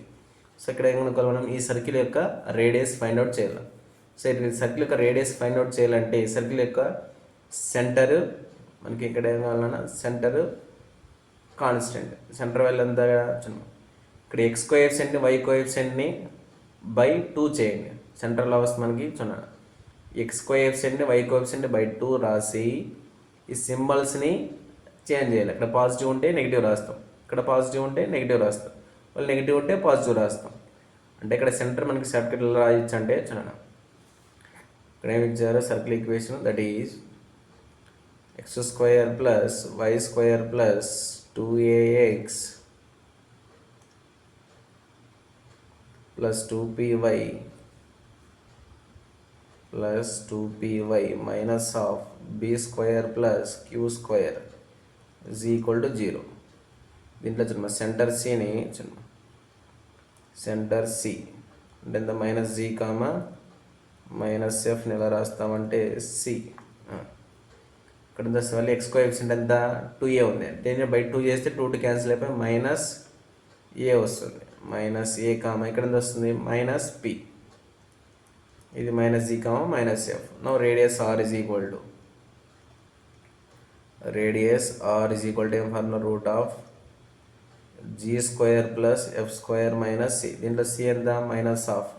So ఇక్కడ ఏం కనుక మనం ఈ circle యొక్క radius find out చేయాలి. సో ఈ సర్కిల్ యొక్క రేడియస్ ఫైండ్ అవుట్ చేయాలంటే ఈ సర్కిల్ యొక్క సెంటర్ మనకి ఇక్కడ ఏం కావాలన్నా సెంటర్ కాన్స్టెంట్, సెంటర్ వాల్యూ ఎంత ఇక్కడ ఎక్స్ కోఎఫిషియెంట్ వై కోఎఫిషియెంట్ని బై 2 చేయండి. సెంటర్లో వస్తుంది మనకి ఎక్స్ కోఎఫిషియెంట్ని వై కోఎఫిషియెంట్ బై 2 రాసి ఈ సింబల్స్ని చేంజ్ చేయాలి. ఇక్కడ పాజిటివ్ ఉంటే నెగిటివ్ రాస్తాం, ఇక్కడ పాజిటివ్ ఉంటే నెగిటివ్ రాస్తాం, వాళ్ళు నెగిటివ్ ఉంటే పాజిటివ్ రాస్తాం. అంటే ఇక్కడ సెంటర్ మనకి సర్కిల్ రాయొచ్చు అంటే చూడండి ఇక్కడ ఏమి ఇచ్చారు circle equation, that is x square plus y square plus 2ax plus 2py plus 2py minus of b square plus q square is equal to 0. దీంట్లో చూడమ్మా సెంటర్ సిని సెంటర్ సి అంటే ఎంత మైనస్ జీ కామా మైనస్ ఎఫ్ని ఎలా రాస్తామంటే C. ఇక్కడ మళ్ళీ X coefficient ఎంత 2a ఉంది, దీన్ని బై 2 చేస్తే 2 క్యాన్సిల్ అయిపోయి మైనస్ ఏ వస్తుంది, మైనస్ ఏ కామా ఇక్కడ ఎంత వస్తుంది మైనస్ పి, ఇది minus g comma minus f. Now radius r is equal to radius r is equal to m for root of g square plus f square minus c. దీంట్లో c ఎంత minus of.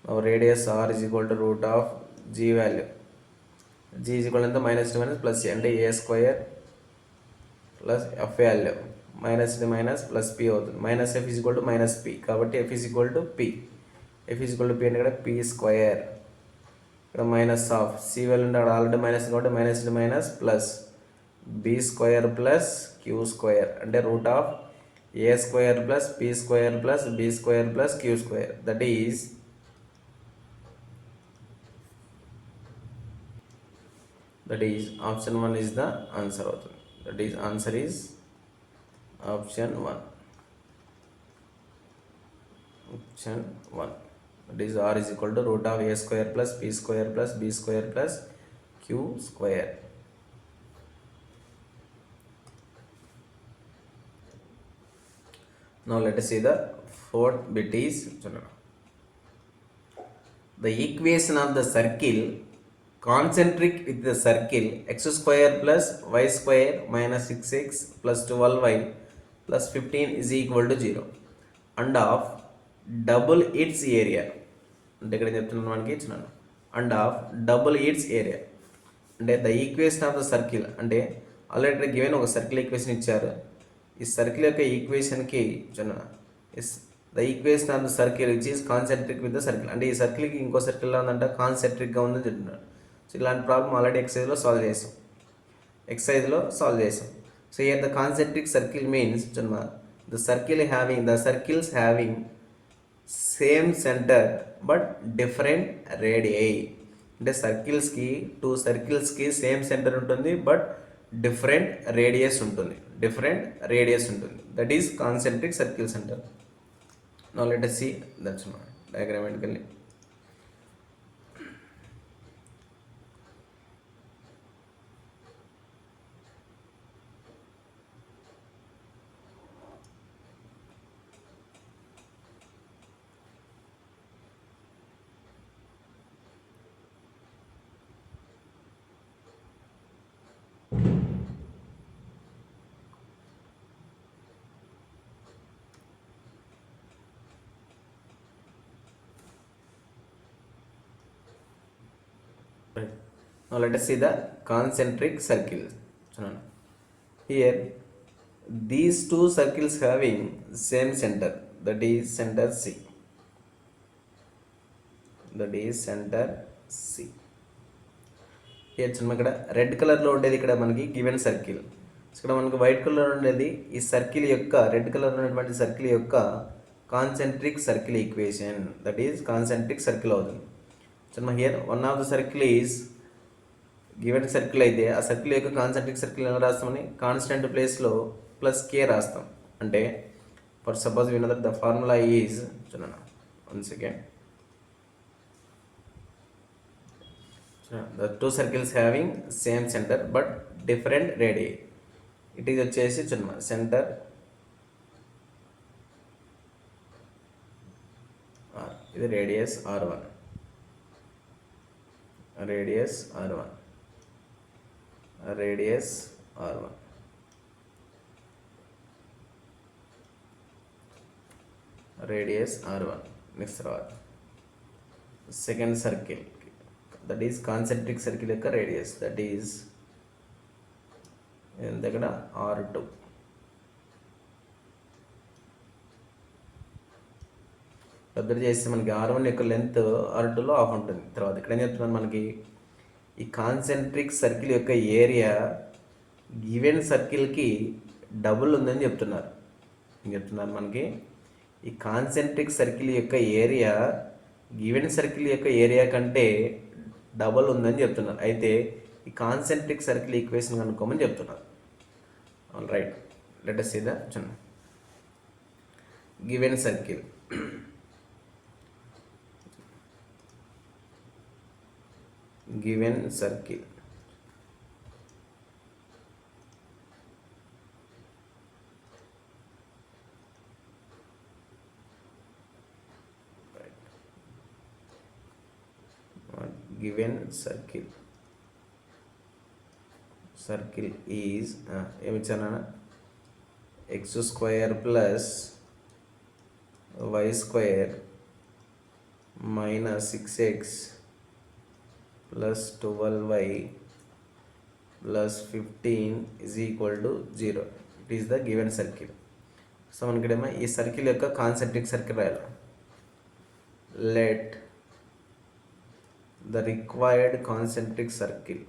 now radius r is equal to root of g value, g is equal to minus minus plus c అంటే a square plus f value minus minus plus p అవుతుంది. Minus f is equal to minus p కాబట్టి f is equal to p, f is equal to p అంటే ఇక్కడ p square, ఇక్కడ minus of c value అంటే అక్కడ already minus కాబట్టి minus minus plus b square plus q square అంటే root of a square plus p square plus b square plus q square, that is option 1 is the answer అవుతుంది. That is answer is option 1. Option 1 that is r is equal to root of a square plus p square plus b square plus q square. Now let us see the fourth bit is the equation of the circle concentric with the circle x square plus y square minus 6x plus 12y plus 15 is equal to 0 and of double its area. అంటే ఇక్కడ చెప్తున్నాను మనకి ఇచ్చినాను and of double it's area అంటే the equation of the circle అంటే already given ఒక circle equation ఇచ్చారు. ఈ సర్కిల్ యొక్క ఈక్వేషన్కి is the equation of the circle which is concentric with the circle. అంటే ఈ సర్కిల్కి ఇంకో సర్కిల్లో ఉందంట కాన్సెంట్రిక్గా ఉందని చెప్తున్నాడు. సో ఇలాంటి ప్రాబ్లం ఆల్రెడీ ఎక్సైజ్లో సాల్వ్ చేసాం. So here the concentric circle means the circles having same centre but different radii. అంటే టూ సర్కిల్స్కి సేమ్ సెంటర్ ఉంటుంది బట్ డిఫరెంట్ రేడియస్ ఉంటుంది. దట్ ఈస్ కాన్సెంట్రిక్ సర్కిల్స్ అంటారు. Now let us see that's diagrammatically. Right. Now let us see the concentric circles. Here these two circles having same center, that is center C. Here ఇక్కడ red కలర్లో ఉండేది ఇక్కడ మనకి given circle. ఇక్కడ మనకి white colour ఉండేది ఈ circle యొక్క రెడ్ కలర్ ఉన్నటువంటి సర్కిల్ యొక్క concentric circle equation, that is concentric circle అవుతుంది. Here one of the circle is given circle అయితే ఆ సర్కిల్ యొక్క కాన్సెంట్రిక్ సర్కిల్ ఎలా రాస్తామని కాన్స్టెంట్ ప్లేస్లో ప్లస్ కే రాస్తాం. అంటే for suppose we know that the formula is one second, the two circles having same center but different radii. It is వచ్చేసి center r, ఇది radius r1, radius r1, next తర్వాత second circle, that is concentric circle యొక్క radius, that is దగ్గర R2. Observe చేస్తే మనకి R1 యొక్క length R2లో half ఉంటుంది. తర్వాత ఇక్కడ ఏం చెప్తున్నాను, మనకి ఈ కాన్సెంట్రిక్ సర్కిల్ యొక్క ఏరియా గివెన్ సర్కిల్కి డబుల్ ఉందని చెప్తున్నారు. ఏం చెప్తున్నారు, మనకి ఈ కాన్సెంట్రిక్ సర్కిల్ యొక్క ఏరియా గివెన్ సర్కిల్ యొక్క ఏరియా కంటే డబల్ ఉందని చెప్తున్నారు. అయితే ఈ కాన్సెంట్రిక్ సర్కిల్ ఈక్వేషన్ కనుక్కోమని చెప్తున్నారు. All right, let us see the given circle. Given circle given circle is ఏమిచ్చానా x square plus y square minus 6x plus 12y plus 15 is equal to 0. It is the given circle. So మనకిడేమో ఈ circle యొక్క concentric circle రాయాలి. Let the required concentric circle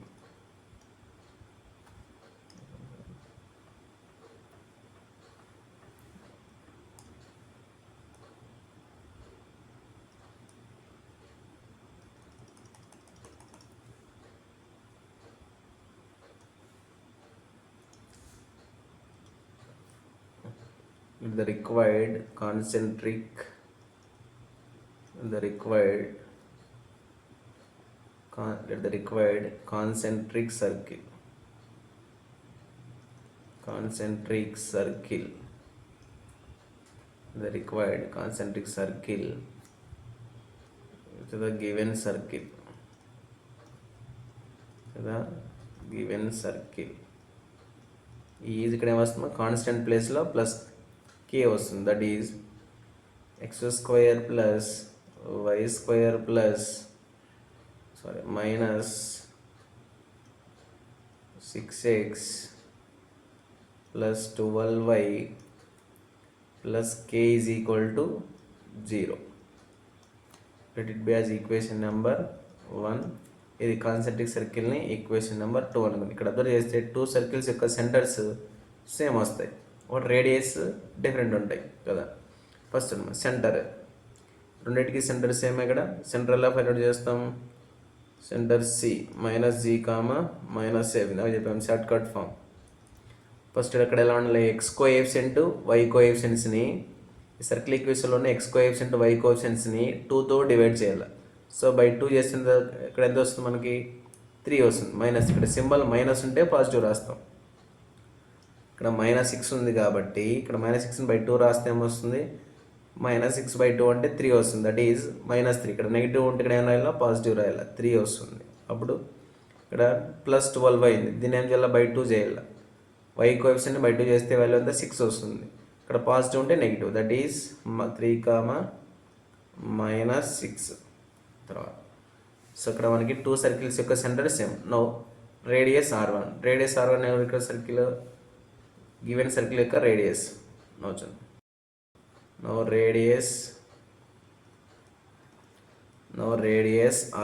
the required concentric circle to the given circle ఈ ఇక్కడ ఏమొస్తుందో constant ప్లేస్లో plus k వస్తుంది, that is x square plus y square plus minus 6x plus 12y plus k is equal to 0. Let it be as equation number 1. ఇది concentric సర్కిల్ని equation number 2 అనుకుంది. ఇక్కడ observe చేస్తే 2 circles యొక్క centres same వస్తాయి, ఒక radius different ఉంటాయి కదా. First centre, రెండింటికి సెంటర్ సేమ్. ఇక్కడ సెంటర్ ఎలా ఫైండ్ అవుట్ చేస్తాం? Centre C minus g comma minus ఏ విధంగా చెప్పాము షార్ట్ కట్ ఫామ్. ఫస్ట్ అక్కడ ఎలా ఉండాలి? ఎక్స్ కోఎఫిషియంట్ వై కోఎఫిషియన్స్ని సర్కిల్ ఈక్వేషన్లోనే ఎక్స్ కోఎఫిషియంట్ వై కోఎఫిషియన్స్ని 2తో డివైడ్ చేయాలి. సో బై 2 చేసిన ఇక్కడ ఎంత వస్తుంది? మనకి 3 వస్తుంది. మైనస్ ఇక్కడ సింబల్ మైనస్ ఉంటే పాజిటివ్ రాస్తాం. ఇక్కడ -6 ఉంది కాబట్టి ఇక్కడ -6ని బై 2 రాస్తే ఏమొస్తుంది? -6/2 అంటే 3 వస్తుంది. That is -3. ఇక్కడ నెగిటివ్ ఉంటే ఇక్కడ ఏం రాయాలా? పాజిటివ్ రాయాలి. 3 వస్తుంది. అప్పుడు ఇక్కడ +12 అయింది. దీన్ని ఏం చేయాలి? బై 2 చేయాలి. వై కోఎఫిషియంట్ బై 2 చేస్తే వాల్యూ అంతా 6 వస్తుంది. ఇక్కడ పాజిటివ్ ఉంటే నెగిటివ్. దట్ ఈజ్ 3, -6 తర్వాత. సో ఇక్కడ మనకి 2 సర్కిల్స్ యొక్క centre same. Now radius R1. Radius R1 ఇక్కడ సర్కిల్ గివెన్ సర్కిల్ యొక్క radius. Now radius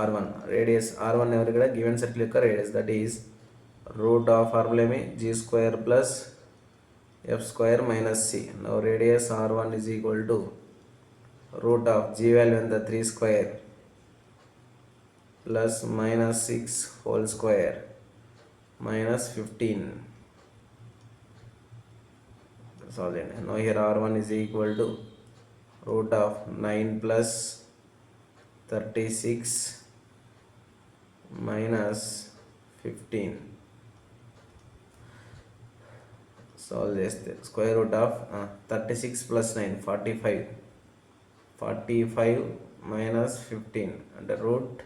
R1. Radius R1 ఎవరు ఇక్కడ గివెన్ సర్కిల్ యొక్క radius. That is root of formula ఏమి? g² plus f² minus c. Now radius R1 is equal to root of g value ఎంత? 3² plus -6 whole square minus 15. Solve చేయండి. Now here R1 is equal to root of 9 plus 36 minus 15. Solve చేస్తే square root of 36 plus 9 45 minus 15 అంటే root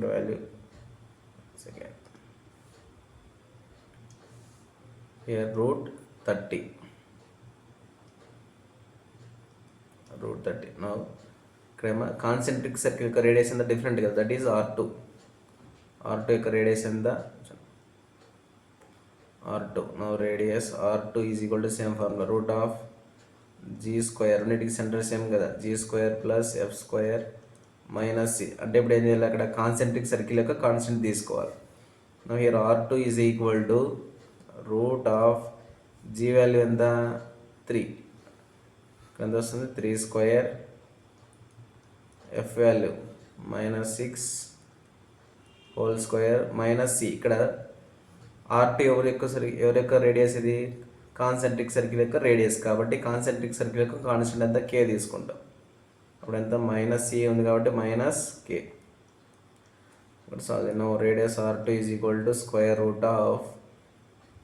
value second here root 30. Now ఇక్కడేమో concentric circle యొక్క radius ఎంత different కదా. That is R2 యొక్క radius ఎంత? R2. Now radius R2 is equal to same formula root of g². రెండింటికి centre same కదా. g² plus f² minus c. అంటే ఇప్పుడు ఏం చేయాలి? అక్కడ కాన్సెంట్రిక్ సర్కిల్ యొక్క కాన్స్టెంట్ తీసుకోవాలి. Now here R2 is equal to root of g value ఎంత? 3. ఎంత వస్తుంది? 3². f value -6 whole square minus c. ఇక్కడ R2 ఎవరి యొక్క రేడియస్? ఇది కాన్సెంట్రిక్ సర్కిల్ యొక్క రేడియస్ కాబట్టి కాన్సెంట్రిక్ సర్కిల్ యొక్క కాన్స్టెంట్ ఎంత? k తీసుకుంటాం. అప్పుడు ఎంత? -c ఉంది కాబట్టి -k. Now radius R2 is equal to square root of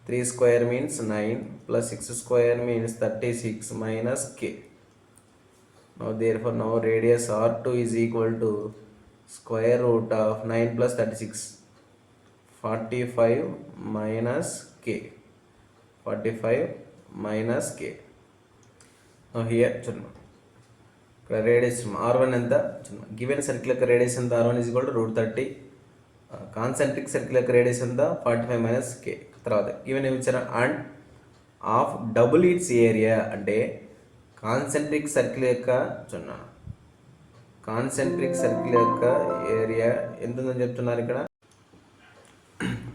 3² means 9 plus 6² means 36 minus k. Now therefore now radius R2 is equal to square root of 9 plus 36 45 minus k. 45 minus k. Here చూడండి ఇక్కడ radius R1 ఎంత? Given circle యొక్క radius ఎంత? R1 is equal to route 30. Concentric circle యొక్క radius ఎంత? 45 minus k. తర్వాత even ఏమి ఇచ్చారు? And of double it's area అంటే కాన్సెంట్రిక్ సర్కిల్ యొక్క ఏరియా ఎంత ఉందని చెప్తున్నారు ఇక్కడ.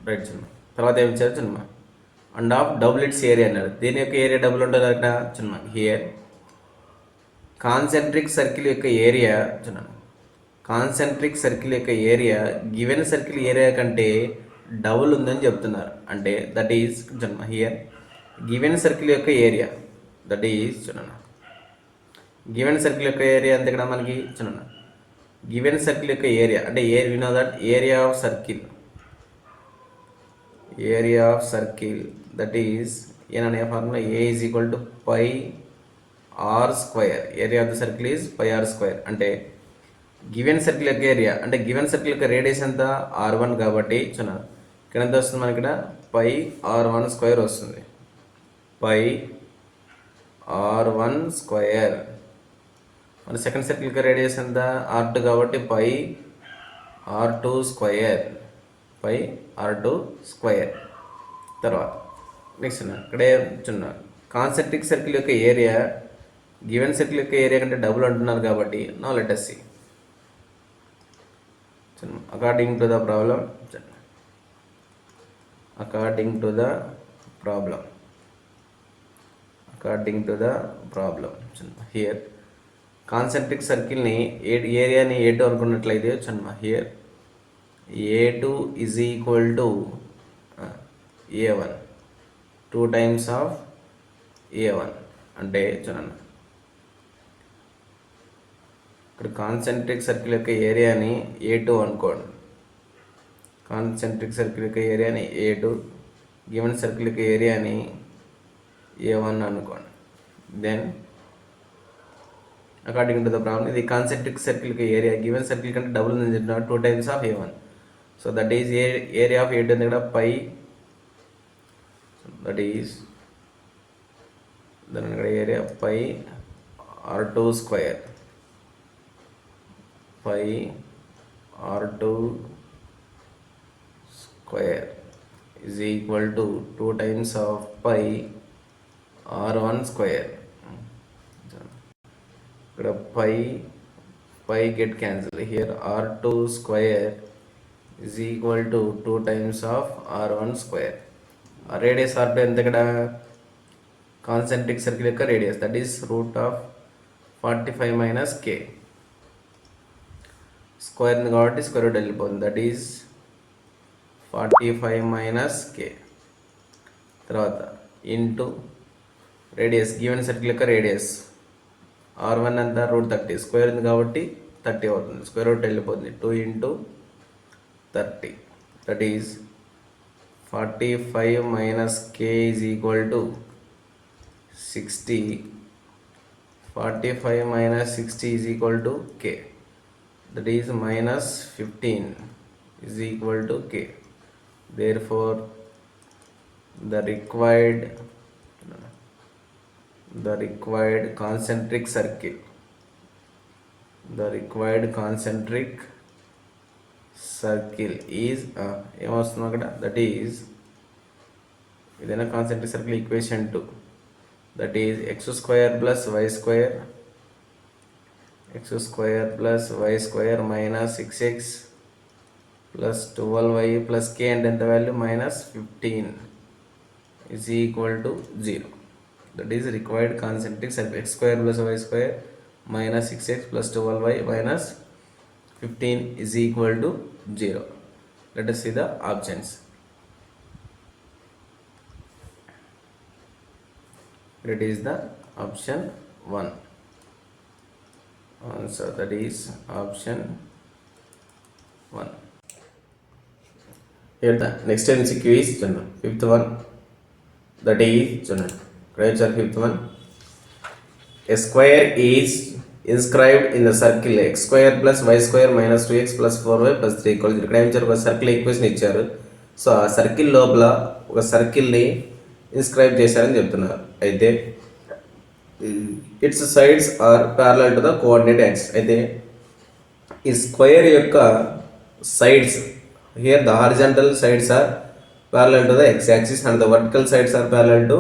రైట్ చూడండి. తర్వాత ఏమి ఇచ్చారు? చూడమ్మా and of double it's area అన్నారు. దీని యొక్క ఏరియా డబుల్ ఉంటుంది అక్కడ. చూడమ్మా హియర్ కాన్సెంట్రిక్ సర్కిల్ యొక్క ఏరియా చూడండి. కాన్సెంట్రిక్ సర్కిల్ యొక్క ఏరియా గివెన్ సర్కిల్ ఏరియా కంటే డబుల్ ఉందని చెప్తున్నారు. అంటే దట్ ఈజ్ చూడండి హియర్ గివెన్ సర్కిల్ యొక్క ఏరియా దట్ ఈజ్ చూడండి గివెన్ సర్కిల్ యొక్క ఏరియా అంతే. ఇక్కడ మనకి చూడండి గివెన్ సర్కిల్ యొక్క ఏరియా అంటే we know that area of circle that is ఏననే formula A is equal to πr². Area of the circle is πr². అంటే గివెన్ సర్కిల్ యొక్క ఏరియా అంటే గివెన్ సర్కిల్ యొక్క రేడియస్ ఎంత? R1 కాబట్టి చూడండి ఇక్కడ ఎంత వస్తుంది? మనకి ఇక్కడ πr1² వస్తుంది. πr1². మన సెకండ్ సర్కిల్ యొక్క రేడియస్ ఎంత? R2 కాబట్టి πr2². తర్వాత నెక్స్ట్ ఇక్కడే చూడండి కాన్సెంట్రిక్ సర్కిల్ యొక్క ఏరియా గివెన్ సర్కిల్ యొక్క ఏరియా కంటే డబుల్ అంటున్నారు కాబట్టి now let us see. According to the problem here concentric సర్కిల్ని ఏరియాని A2 అనుకున్నట్లయితే చూడండి here A2 is equal to A1 2 times of A1 అంటే చూడండి ఇక్కడ కాన్సెంట్రిక్ సర్కిల్ యొక్క ఏరియాని A2 అనుకోండి. కాన్సెంట్రిక్ సర్కిల్ యొక్క ఏరియాని A2 గివెన్ సర్కిల్ యొక్క ఏరియాని A1 అనుకోండి. Then according to the problem ఇది కాన్సెంట్రిక్ సర్కిల్ యొక్క ఏరియా గివెన్ సర్కిల్ కంటే డబుల్ ఉంది 2 times of A1. So that is area of A2 దగ్గర పై దట్ ఈజ్ దాని ఇక్కడ area pi R2 square pi R2 square is equal to 2 times of pi R1 square. ఇక్కడ pi get cancelled. Here R2 square is equal to 2 times of R1 square. Radius R2 ఎంత ఇక్కడ concentric circle యొక్క radius that is root of 45 minus k. Square ఉంది కాబట్టి square root వెళ్ళిపోతుంది that is 45 minus కే. తర్వాత into radius given circle యొక్క radius R1 అంతా route 30 square ఉంది కాబట్టి 30 అవుతుంది స్క్వేర్ రూట్ వెళ్ళిపోతుంది 2 into 30 that is 45 minus K is equal to 60. 45 minus 60 is equal to k. That is minus 15 is equal to k. Therefore, the required concentric circle is that is within a concentric circle equation 2. That is x square plus y square minus 6x plus 12y plus k and then the value minus 15 is equal to 0. That is required concentric circle x square plus y square minus 6x plus 12y minus 15 is equal to 0. Let us see the options. It is the option 1 answer, that is option 1. Here the next MCQ is fifth one, that is fifth one. A square is inscribed in the circle x square plus y square minus 2x plus 4y plus 3 equal 0. ఇక్కడ ఏం ఇచ్చారు, ఒక circle equation ఇచ్చారు. So ఆ circle లోపల ఒక సర్కిల్ని inscribe చేశారని చెప్తున్నారు. అయితే it's sides are parallel to the coordinate axis. అయితే ఈ స్క్వేర్ యొక్క sides here the horizontal sides are parallel to the x axis and the vertical sides are parallel to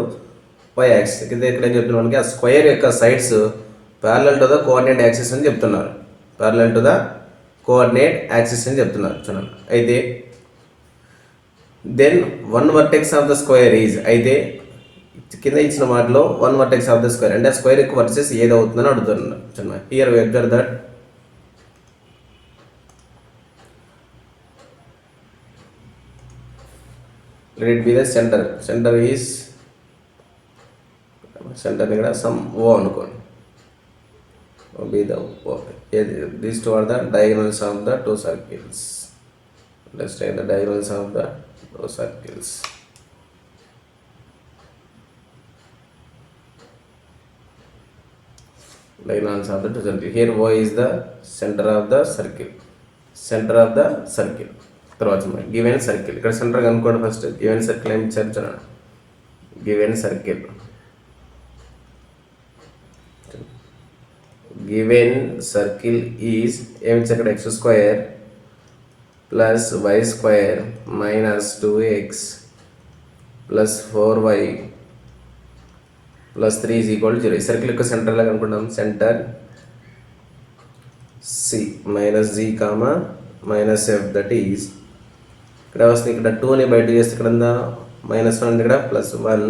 y axis. అయితే ఇక్కడ ఏం చెప్తున్నారు మనకి, ఆ స్క్వేర్ యొక్క sides parallel to the coordinate axis అని చెప్తున్నారు. Parallel to the coordinate axis అని చెప్తున్నారు చూడండి. అయితే then one vertex of the square is, అయితే కింద ఇచ్చిన వాటిలో one vertex of the square అంటే ఆ స్క్వేర్ యొక్క వర్సెస్ ఏది అవుతుందని అడుగుతున్నారు చూడండి. Here we observe that let it be the center is center ఇక్కడ some o అనుకోండి, be the o. These two are the diagonals of the two circles. Let's take the diagonals of the two circles. Diagonals of the two circles. Here o is the center of the circle. తర్వాత given circle ఇక్కడ centre కనుక్కోండి. First given circle ఏమి ఇచ్చారు చూడండి. Given circle is ఏమి ఇచ్చారు ఇక్కడ, x square plus y square minus 2x plus 4y plus 3 is equal to 0. ఈ సర్కిల్ యొక్క సెంటర్ లాగా అనుకుంటాం. Centre C minus g comma minus f, that is ఇక్కడ వస్తుంది. ఇక్కడ 2ని బై 2 చేస్తే ఇక్కడ -1 అంటే ఇక్కడ +1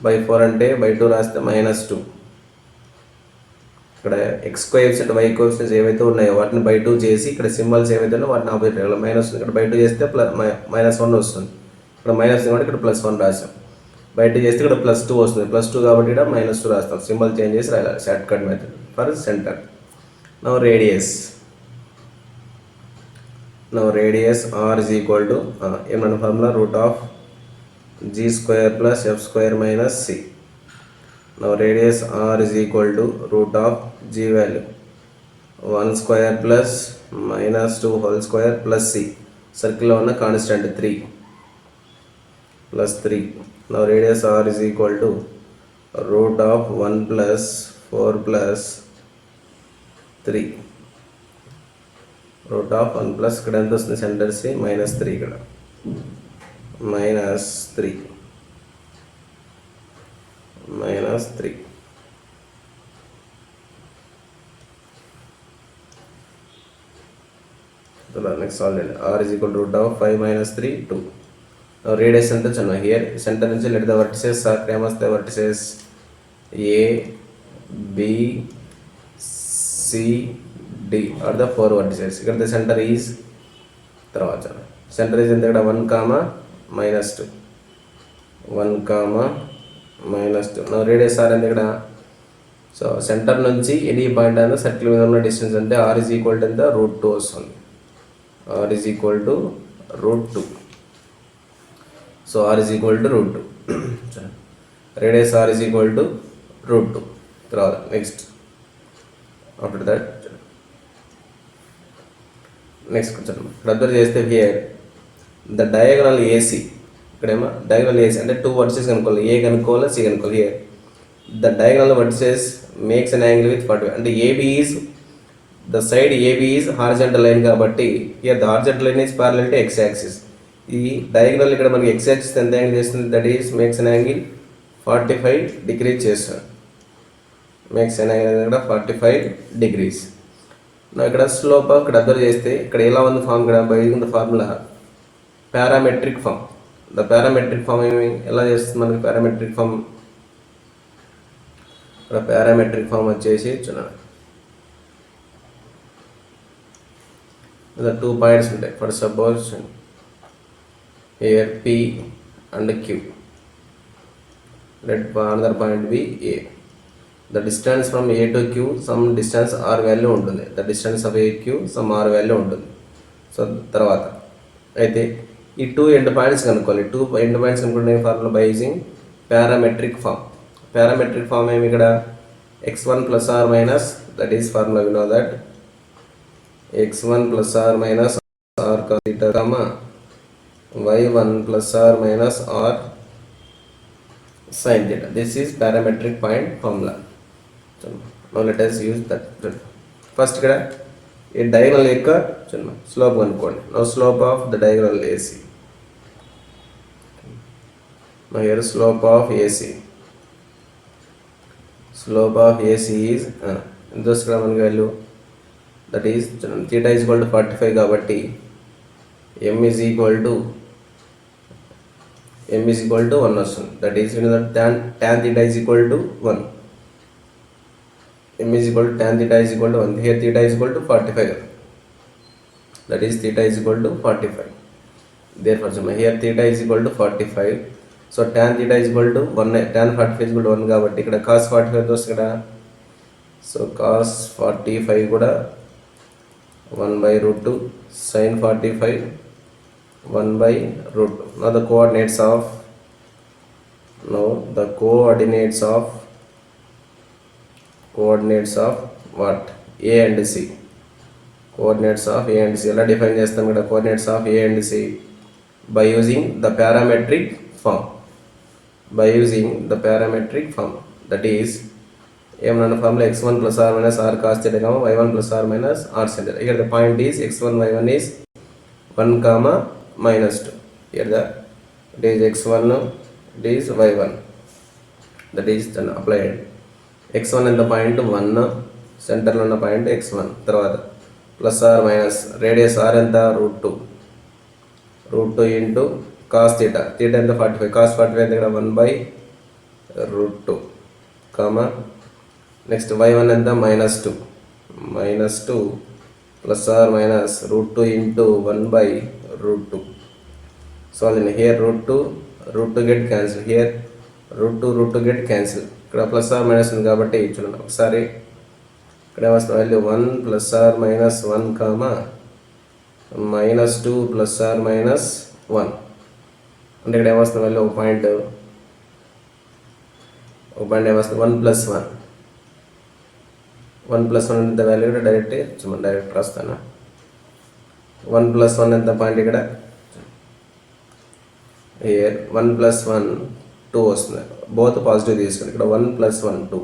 బై 4 అంటే బై 2 రాస్తే -2. ఇక్కడ ఎక్స్ కోఎఫిషియంట్ వై కోఎఫిషియంట్స్ ఏవైతే ఉన్నాయో వాటిని బై 2 చేసి ఇక్కడ సింబల్స్ ఏవైతే ఉన్నాయో వాటిని ఆపోజిట్ ఇక్కడ మైనస్, ఇక్కడ బై 2 చేస్తే -1 వస్తుంది. ఇక్కడ మైనస్ కాబట్టి ఇక్కడ +1 రాసాం. బై 2 చేస్తే ఇక్కడ +2 వస్తుంది. +2 కాబట్టి ఇక్కడ -2 రాస్తాం. సింబల్ చేంజ్ చేసి రాయాలి. Short cut method for centre. Now radius r is equal to ఏమన్నా formula √g² + f² - c. Now radius r is equal to √g value 1² plus -2 whole square plus c. Circle on a constant 3 plus 3. Now radius r is equal to √1 plus 4 plus 3. √1 plus ఇక్కడ ఎంత వస్తుంది centre C -3, ఇక్కడ -3 next solve చేయండి. r is equal to √5 - 3 2. Radius అంటే చూడండి here centre నుంచి let the vertices are క్రామస్ the vertices a b c d are the 4 vertices. ఇక్కడ ద సెంటర్ ఈజ్ తర్వాత సెంటర్ ఈజ్ ఎంత ఇక్కడ 1, -2 1, -2. నా రేడియస్ r ఎంత ఇక్కడ. సో సెంటర్ నుంచి ఎనీ పాయింట్ అయినా సర్కిల్ మీద ఉన్న డిస్టెన్స్ అంటే r is equal to ఎంత √2 వస్తుంది. r is equal to √2. So r is equal to √2. Radius r is equal to √2. తర్వాత నెక్స్ట్ ఆఫ్టర్ దట్ నెక్స్ట్ కొంచెం అబ్జర్వ్ చేస్తే హియర్ ద డయాగనల్ ఏసీ, ఇక్కడేమో డయాగనల్ ఏసీ అంటే 2 వర్టిసెస్ కనుక్కోవాలి. ఏ కనుక్కోవాలి, సి కనుక్కోవాలి. Here the diagonal vertices makes an angle with 45 అంటే AB is the side AB is horizontal line కాబట్టి here the horizontal line is parallel to x axis. ఈ diagonal ఇక్కడ మనకి ఎక్స్ యాక్సిస్ ఎంత యాంగిల్ చేస్తుంది, that is makes an angle 45 degrees చేస్తుంది. Makes an angle ఇక్కడ 45 degrees. నా ఇక్కడ స్లోప్ ఇక్కడ అబ్జర్వ్ చేస్తే ఇక్కడ ఎలా ఉంది ఫామ్, ఇక్కడ by using the formula parametric form. The parametric form ఎలా చేస్తుంది మనకి పారామెట్రిక్ ఫామ్, ఇక్కడ పారామెట్రిక్ ఫామ్ వచ్చేసి చూడండి ఇలా 2 పాయింట్స్ ఉంటాయి. For suppose here P and Q, let another point be A. The distance from A to Q some distance R value ఉంటుంది. The distance of AQ some R value ఉంటుంది. So తర్వాత అయితే ఈ 2 end points కనుక్కోవాలి. 2 end points కనుక్కుంటే formula by using parametric form. Parametric form ఏమి ఇక్కడ x1 + r minus, that is formula we know that x1 + r minus r cos theta comma y1 + r minus r sin theta. This is parametric point formula. So now let us use that. First ఇక్కడ ఈ diagonal యొక్క slope కనుక్కోండి. Now slope of the diagonal AC. Now here slope of AC. Slope of AC is ఎంత వస్తుంది మనకి value, that is theta is equal to 45 కాబట్టి m is equal to 1 వస్తుంది. That is tan theta is equal to 1. m is equal to tan theta is equal to 1. Here theta is equal to 45. That is theta is equal to 45. Therefore here theta is equal to 45. So tan theta is equal to 1. Tan 45 is equal to 1 కాబట్టి ఇక్కడ cos 45 వస్తుంది కదా. So cos 45 కూడా 1/√2, sin 45 1/√2. Now the coordinates of what, A and C. Coordinates of A and C ఎలా define చేస్తాం ఇక్కడ, coordinates of A and C by using the parametric form. That is ఏమన్నా formula x1 + r minus r cos theta y1 + r minus r sin theta. Here the point is x1 y1 is 1, -2. Here it is x1, it is y1. That is applied. x1 ఎంత point 1, సెంటర్లో ఉన్న point x1. తర్వాత plus or minus radius r ఎంత root two into cos theta ఎంత 45, cos 45 ఎంత ఇక్కడ 1/√2 comma next y1 ఎంత -2 plus or minus √2 into 1/√2. So అది here root two get cancel, here root two get cancel. ఇక్కడ plus or minus ఉంది కాబట్టి చూడండి ఒకసారి ఇక్కడ ఏమొస్తుంది value 1 plus or minus 1 comma -2 plus or minus 1. అంటే ఇక్కడ ఏమొస్తుంది వాల్యూ ఒక పాయింట్ ఏమొస్తుంది 1 ప్లస్ 1 ఎంత వాల్యూ ఇక్కడ డైరెక్ట్ రాస్తాను. 1 ప్లస్ 1 ఎంత పాయింట్ ఇక్కడ హియర్ 1 ప్లస్ 1 2 వస్తుంది, బోత్ పాజిటివ్ తీసుకోండి. ఇక్కడ 1 ప్లస్ 1 2,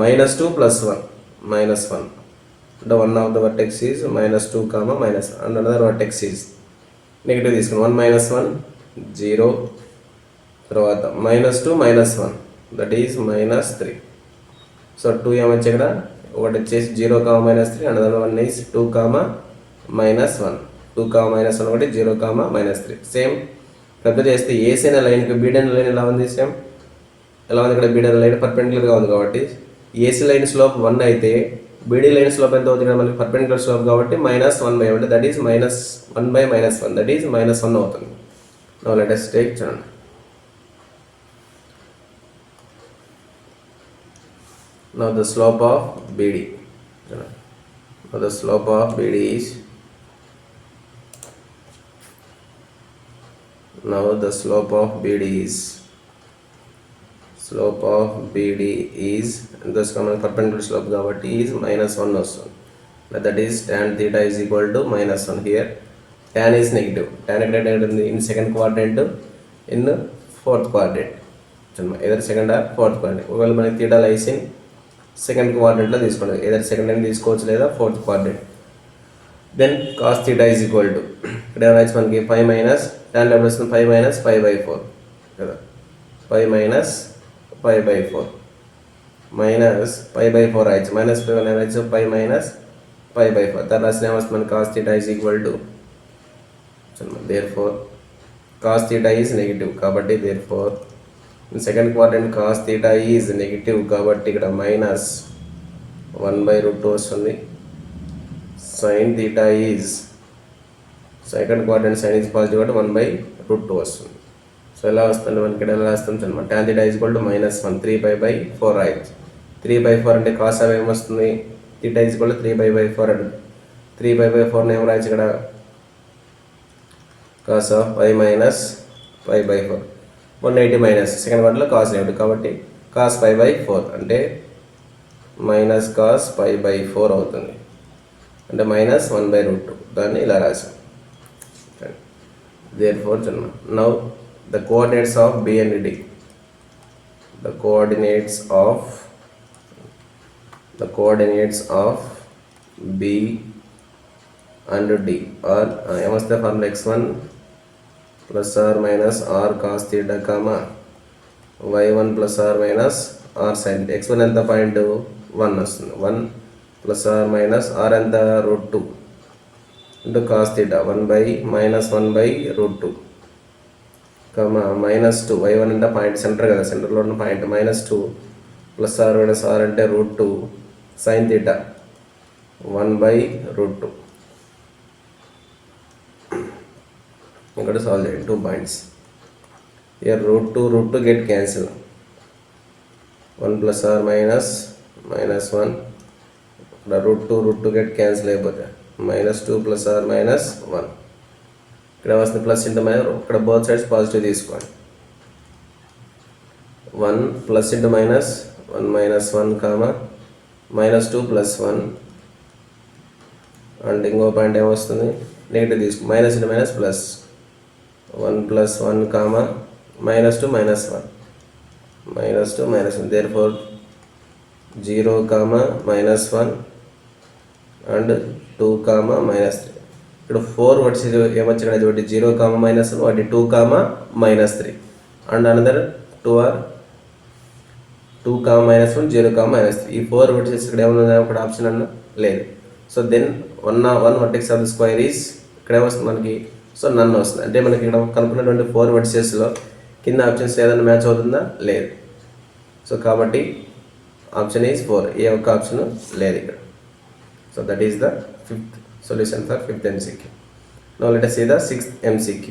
-2 ప్లస్ 1 -1. అంటే one of the vertex is -2 comma minus and another vertex is negative తీసుకోండి. 1 - 1 0, తర్వాత -2 -1 దట్ ఈజ్ -3. సో 2 ఏమొచ్చి ఇక్కడ ఒకటి వచ్చేసి 0 comma -3, another one is 2 comma -1. 2 comma -1 ఒకటి 0 కామా -3. సేమ్ పెద్ద చేస్తే ఏసీ అనే లైన్కి బీడీ అనే లైన్ ఎలా ఉంది, సేమ్ ఎలా ఉంది. ఇక్కడ బీడీ అనే లైన్ పర్పెండిక్యులర్గా ఉంది కాబట్టి ఏసీ లైన్ స్లోప్ 1 అయితే బీడీ లైన్ స్లోప్ ఎంత అవుతుంది, మనకి పర్పెండిక్యులర్ స్లోప్ కాబట్టి -1/1 అంటే దట్ ఈస్ -1/-1 దట్ ఈస్ -1 అవుతుంది. నౌ లెట్ us take చూడండి. Now the slope of BD. Now the slope of BD is this common perpendicular slope కాబట్టి is -1 వస్తుంది. That is tan theta is equal to -1. Here tan is negative. Tan ఎక్కడ ఉంది in second quadrant, in fourth quadrant, either second or fourth quadrant. ఒకవేళ మనకి theta lies in second క్వాడ్రంట్లో తీసుకోండి, ఏదైనా second అని తీసుకోవచ్చు లేదా fourth quadrant. Then cos theta is equal to ఇక్కడ రాయచ్చు మనకి 5 మైనస్ tan లెవెల్ వస్తుంది 5 - π/4 కదా, 5 - π/4 -π/4 రాయచ్చు, -5 రాయచ్చు 5 - π/4. తర్వాత రాసిన ఏమొస్తుంది మనకి cos theta is equal to therefore cos theta is negative కాబట్టి therefore second quadrant cos theta is negative కాబట్టి ఇక్కడ -1/√2 వస్తుంది. Sine theta is second quadrant sine is positive కాబట్టి 1/√2 వస్తుంది. సో ఎలా వస్తుంది మనకి ఇక్కడ ఎలా వస్తుంది అనమాట. tan theta is equal to -1 3π/4 రాయచ్చు. 3/4 అంటే కాస్ అవి ఏమొస్తుంది, థీటా ఈజ్ ఈక్వల్ టు 3π/4 అంటే 3π/4 ఏం రాయచ్చు ఇక్కడ కాస్ ఆఫ్ 5 - π/4 180 మైనస్ సెకండ్ వాటిలో కాస్ నెగిటివ్ కాబట్టి కాస్ 5/4 అంటే కాస్ 5/4 అవుతుంది, అంటే -1/√2. దాన్ని ఇలా రాసాం. therefore now the coordinates of B and D, the coordinates of B and D are what's the formula, x1 plus or minus r cos theta comma y1 plus or minus r sin theta. x1 ఎంత point 1 వస్తుంది, 1 plus or minus r ఎంత √2 into cos theta 1/-1/√2 comma -2 y1 అంటే point centre కదా, సెంటర్లో ఉన్న point -2 plus r minus r అంటే √2 sin theta 1/√2. ఇక్కడ solve చేయండి 2 points. Here √2 get cancel, 1 plus or minus -1 ఇక్కడ √2 గెట్ క్యాన్సిల్ అయిపోతే -2 plus or minus 1. ఇక్కడ వస్తుంది ప్లస్ ఇంటూ మైనస్, ఇక్కడ బోత్ సైడ్స్ పాజిటివ్ తీసుకోండి. 1 plus into minus 1 - 1 comma -2 plus 1 and ఇంకో పాయింట్ ఏమొస్తుంది నెగిటివ్ తీసుకో, minus into minus plus 1 plus 1 comma -2 - 1 therefore 0 comma -1 and 2 comma -3. ఇక్కడ 4 వచ్చి ఏమొచ్చి ఇక్కడ 0 comma -1 వాటి 2 comma -3 and another 2 are 2, -1, 0, -3 ఈ 4 వర్టిసెస్ ఇక్కడ ఏమన్నా ఒక ఆప్షన్ అన్న లేదు. So then 1 vertex of the square is ఇక్కడ ఏమొస్తుంది మనకి, సో నన్ను వస్తుంది. అంటే మనకి ఇక్కడ కనుక్కున్నటువంటి 4 వర్టిసెస్లో కింద ఆప్షన్స్ ఏదైనా మ్యాచ్ అవుతుందా, లేదు. సో కాబట్టి ఆప్షన్ ఈజ్ 4, ఏ ఒక్క ఆప్షన్ లేదు ఇక్కడ. So that is the 5th solution for 5th MCQ. Now let us see the 6th MCQ.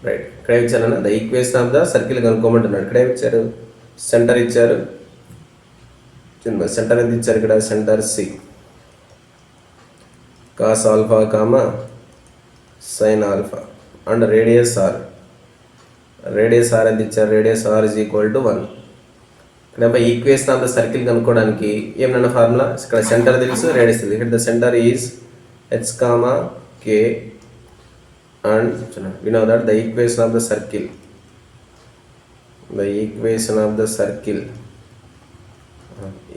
Right, ఇక్కడ ఇచ్చారన్న the equation of the circle కనుక్కోమంటున్నాడు. ఇక్కడ ఇచ్చారు సెంటర్ ఇచ్చారు, సెంటర్ ఎంత ఇచ్చారు ఇక్కడ, centre C, cos alpha comma sine alpha and radius R. Radius R ఎంత ఇచ్చారు, radius R is equal to 1. ఇక్కడ ఈక్వేషన్ ఆఫ్ ద సర్కిల్ కనుక్కోవడానికి ఏమన్నా ఫార్ములా, ఇక్కడ సెంటర్ తెలుసు, రేడియస్ తెలుసు. ఇక్కడ the centre is H comma K and we know that the equation of the circle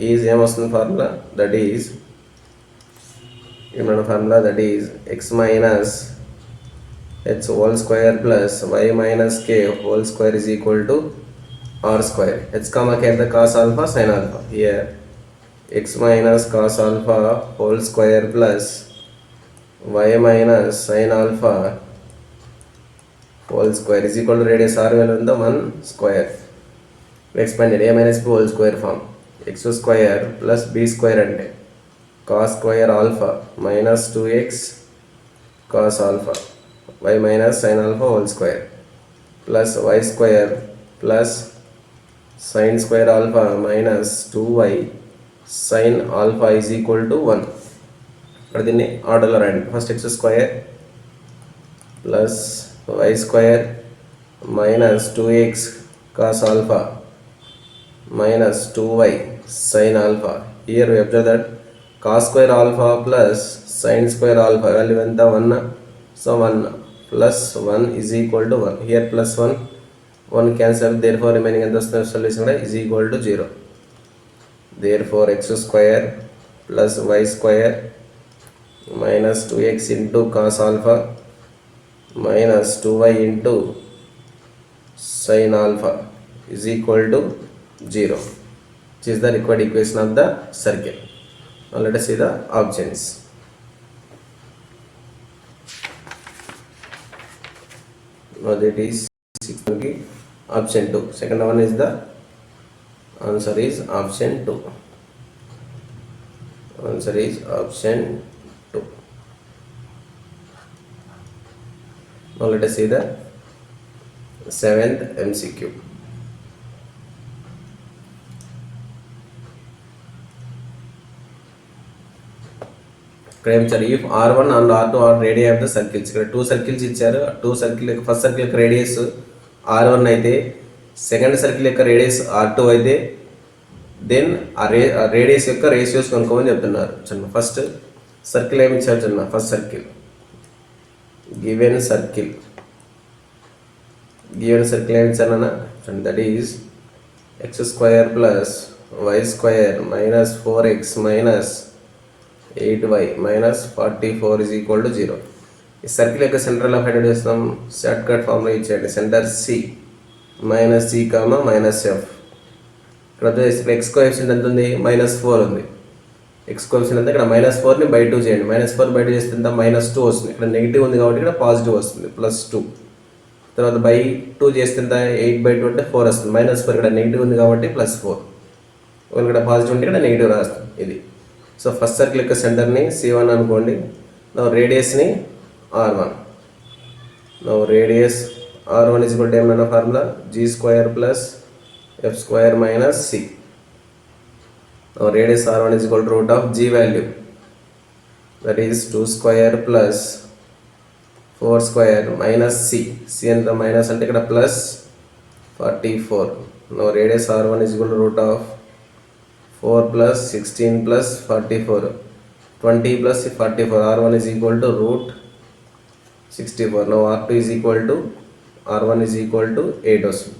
is ఏమొస్తుంది formula, that is x minus h whole square plus y minus k whole square is equal to r square. h comma k the cos alpha sin alpha. Here x minus cos alpha whole square plus y minus sin alpha whole square is equal to radius r value in the 1 square. We expanded a minus b whole square form. X square plus b square ante cos square alpha minus 2x cos alpha y minus sin alpha whole square plus y square plus sin square alpha minus 2y sin alpha is equal to 1. ఇక్కడ దీన్ని ఆర్డర్లో రాయండి. First x square plus y square minus 2x cos alpha minus 2y sin alpha. Here we observe that cos square alpha plus sin square alpha value ఎంత 1, so 1 plus 1 is equal to 1. Here plus 1 cancel, therefore remaining ఎంత వస్తుంది solution is equal to 0. Therefore x square plus y square minus 2x into cos alpha minus 2y into sin alpha is equal to 0, which is the required equation of the circle. Now let us see the options. Now that is option 2. Second one is the answer is option 2. Answer is option 2. Now let us see the 7th MCQ. If R1 and R2 are radii of the circles, ఇక్కడ 2 circles ఇచ్చారు. 2 circle యొక్క first circle యొక్క radius R1 అయితే, second circle యొక్క radius R2 అయితే, then ఆ radius యొక్క ratios కనుక్కోమని చెప్తున్నారు. చిన్న ఫస్ట్ సర్కిల్ ఏమి ఇచ్చారు, చిన్న ఫస్ట్ సర్కిల్ given circle ఏమి ఇచ్చారన్న, that is x square plus y square minus 4x minus 8y minus 44 is equal to 0. ఈ సర్కిల్ యొక్క సెంటర్ ఆఫ్ హైడ్ చేస్తాం, షార్ట్ కట్ ఫార్ములా ఇచ్చేయండి. Centre C minus c comma minus f. ఇక్కడ x coefficient ఎంత ఉంది, -4 ఉంది. ఎక్స్ కోఎఫిషియంట్ అంతా ఇక్కడ -4ని బై 2 చేయండి. -4 బై 2 చేస్తే -2 వస్తుంది. ఇక్కడ నెగిటివ్ ఉంది కాబట్టి ఇక్కడ పాజిటివ్ వస్తుంది, +2. తర్వాత బై 2 చేస్తే 8/2 అంటే 4 వస్తుంది. -4 ఇక్కడ నెగిటివ్ ఉంది కాబట్టి +4. ఇక్కడ పాజిటివ్ ఉంటే ఇక్కడ నెగిటివ్ రాస్తుంది ఇది. సో ఫస్ట్ సర్కిల్ యొక్క సెంటర్ని C1 అనుకోండి. నా రేడియస్ని R1. నా radius R1 is equal to ఏమన్నా formula, g² plus f² minus c. Now radius R1 is equal to root of g value, that is 2² plus 4² minus c. c and the minus ante ikkada plus 44. Now radius R1 is equal to root of 4 plus 16 plus 44, 20 plus 44. R1 is equal to root 64. Now R2 is equal to R1 is equal to 8 వస్తుంది.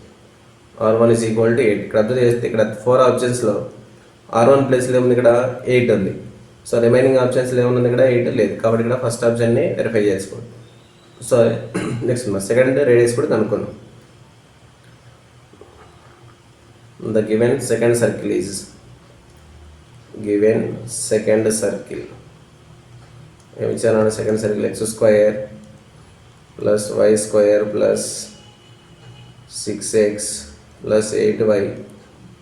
R1 is equal to 8. ఇక్కడ అర్థం చేస్తే ఇక్కడ 4 ఆప్షన్స్లో R1 ప్లేస్లో ఏముంది, ఇక్కడ 8 ఉంది. సో రిమైనింగ్ ఆప్షన్స్లో ఏముంది, ఇక్కడ 8 లేదు. కాబట్టి ఇక్కడ ఫస్ట్ ఆప్షన్ని వెరిఫై చేసుకోండి. సో నెక్స్ట్ సెకండ్ రేడియస్ కూడా కనుక్కుందాం. The given second circle is given second circle. Which are on second circle x square plus y square plus 6x plus 8y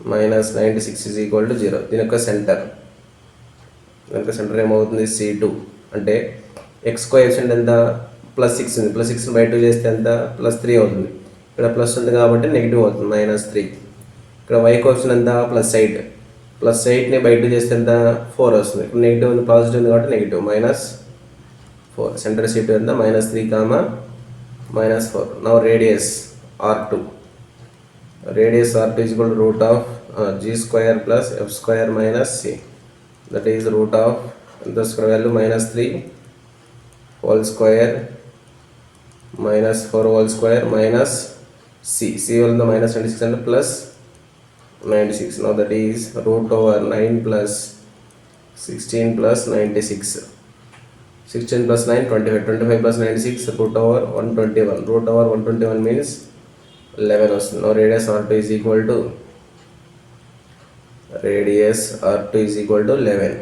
minus 96 is equal to 0. దీని యొక్క centre ఏమవుతుంది C2 అంటే X coefficient ఎంత plus 6 ఉంది, plus 6 by 2 చేస్తే ఎంత plus 3 అవుతుంది. ఇక్కడ ప్లస్ ఉంది కాబట్టి నెగిటివ్ అవుతుంది -3. ఇక్కడ y కోఎఫిషియంట్ ఎంత ప్లస్ 8, ప్లస్ 8ని బై 2 చేస్తే ఎంత 4 వస్తుంది. ఇక్కడ నెగిటివ్ ఉంది, పాజిటివ్ ఉంది కాబట్టి నెగిటివ్ -4. సెంటర్ C2 ఎంత -3 -4. Now radius R2 is equal to root of g square plus f square minus c, that is root of the square value -3 whole square minus 4 whole square minus c will the -96 and plus 96. Now that is root over 9 plus 16 plus 96. 16 plus 9 25 plus 96 root over 121. Root over 121 means 11 వస్తుంది. Now radius R2 is equal to 11.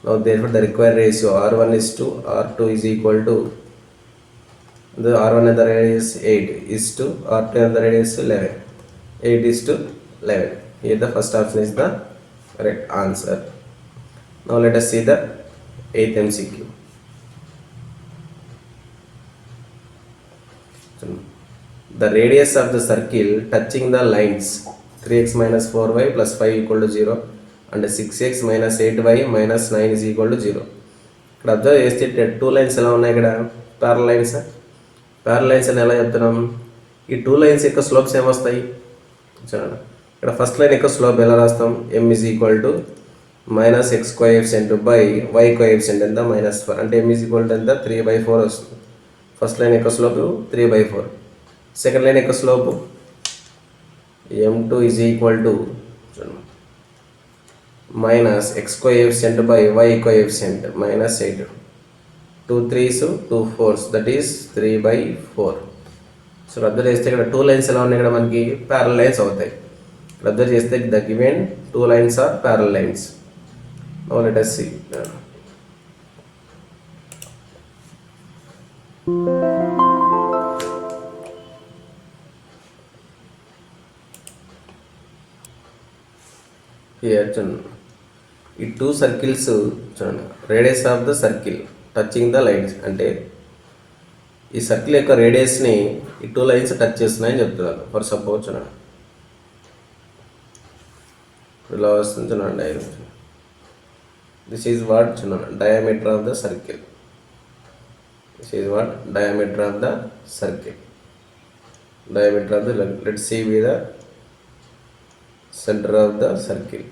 Now therefore the required ratio R1 is to R2 is equal to the R1 and the radius 8 is to R2 and the radius 11. 8 is to 11. Here the first option is the correct answer. Now let us see the 8th MCQ. The radius of the circle touching the lines 3x minus 4y plus 5 equal to 0 and 6x minus 8y minus 9 is equal to 0. ఇక్కడ observe చేస్తే 2 lines ఎలా ఉన్నాయి, ఇక్కడ parallel lines అని ఎలా చెప్తున్నాం, ఈ 2 lines యొక్క స్లోప్స్ ఏమొస్తాయి చూడండి. ఇక్కడ ఫస్ట్ లైన్ యొక్క స్లోప్ ఎలా రాస్తాం, m is equal to minus x coefficient by y coefficient ఎంత -4 అంటే m is equal to ఎంత 3/4 వస్తుంది. ఫస్ట్ లైన్ యొక్క స్లోప్ 3/4. సెకండ్ లైన్ యొక్క slope m2 is equal to minus x coefficient by y coefficient -8. 2 3s 2 4s that is 3/4. So observe చేస్తే ఇక్కడ 2 lines ఎలా ఉన్నాయి, ఇక్కడ మనకి ప్యారల్ లైన్స్ అవుతాయి. ఇక్కడ అబ్జర్వ్ చేస్తే the given 2 lines are parallel lines. Now let us see. Here చూడండి, ఈ 2 సర్కిల్స్ చూడండి, radius of the circle touching the lines అంటే ఈ సర్కిల్ యొక్క రేడియస్ని ఈ 2 లైన్స్ టచ్ చేస్తున్నాయని చెప్తున్నారు. ఫర్ సపోజ్ చూడండి ఇలా వస్తుంది చూడండి, దిస్ ఈజ్ వాట్ చూడండి diameter of the circle. This is what diameter of the circle. Diameter of the let's see we the centre of the circle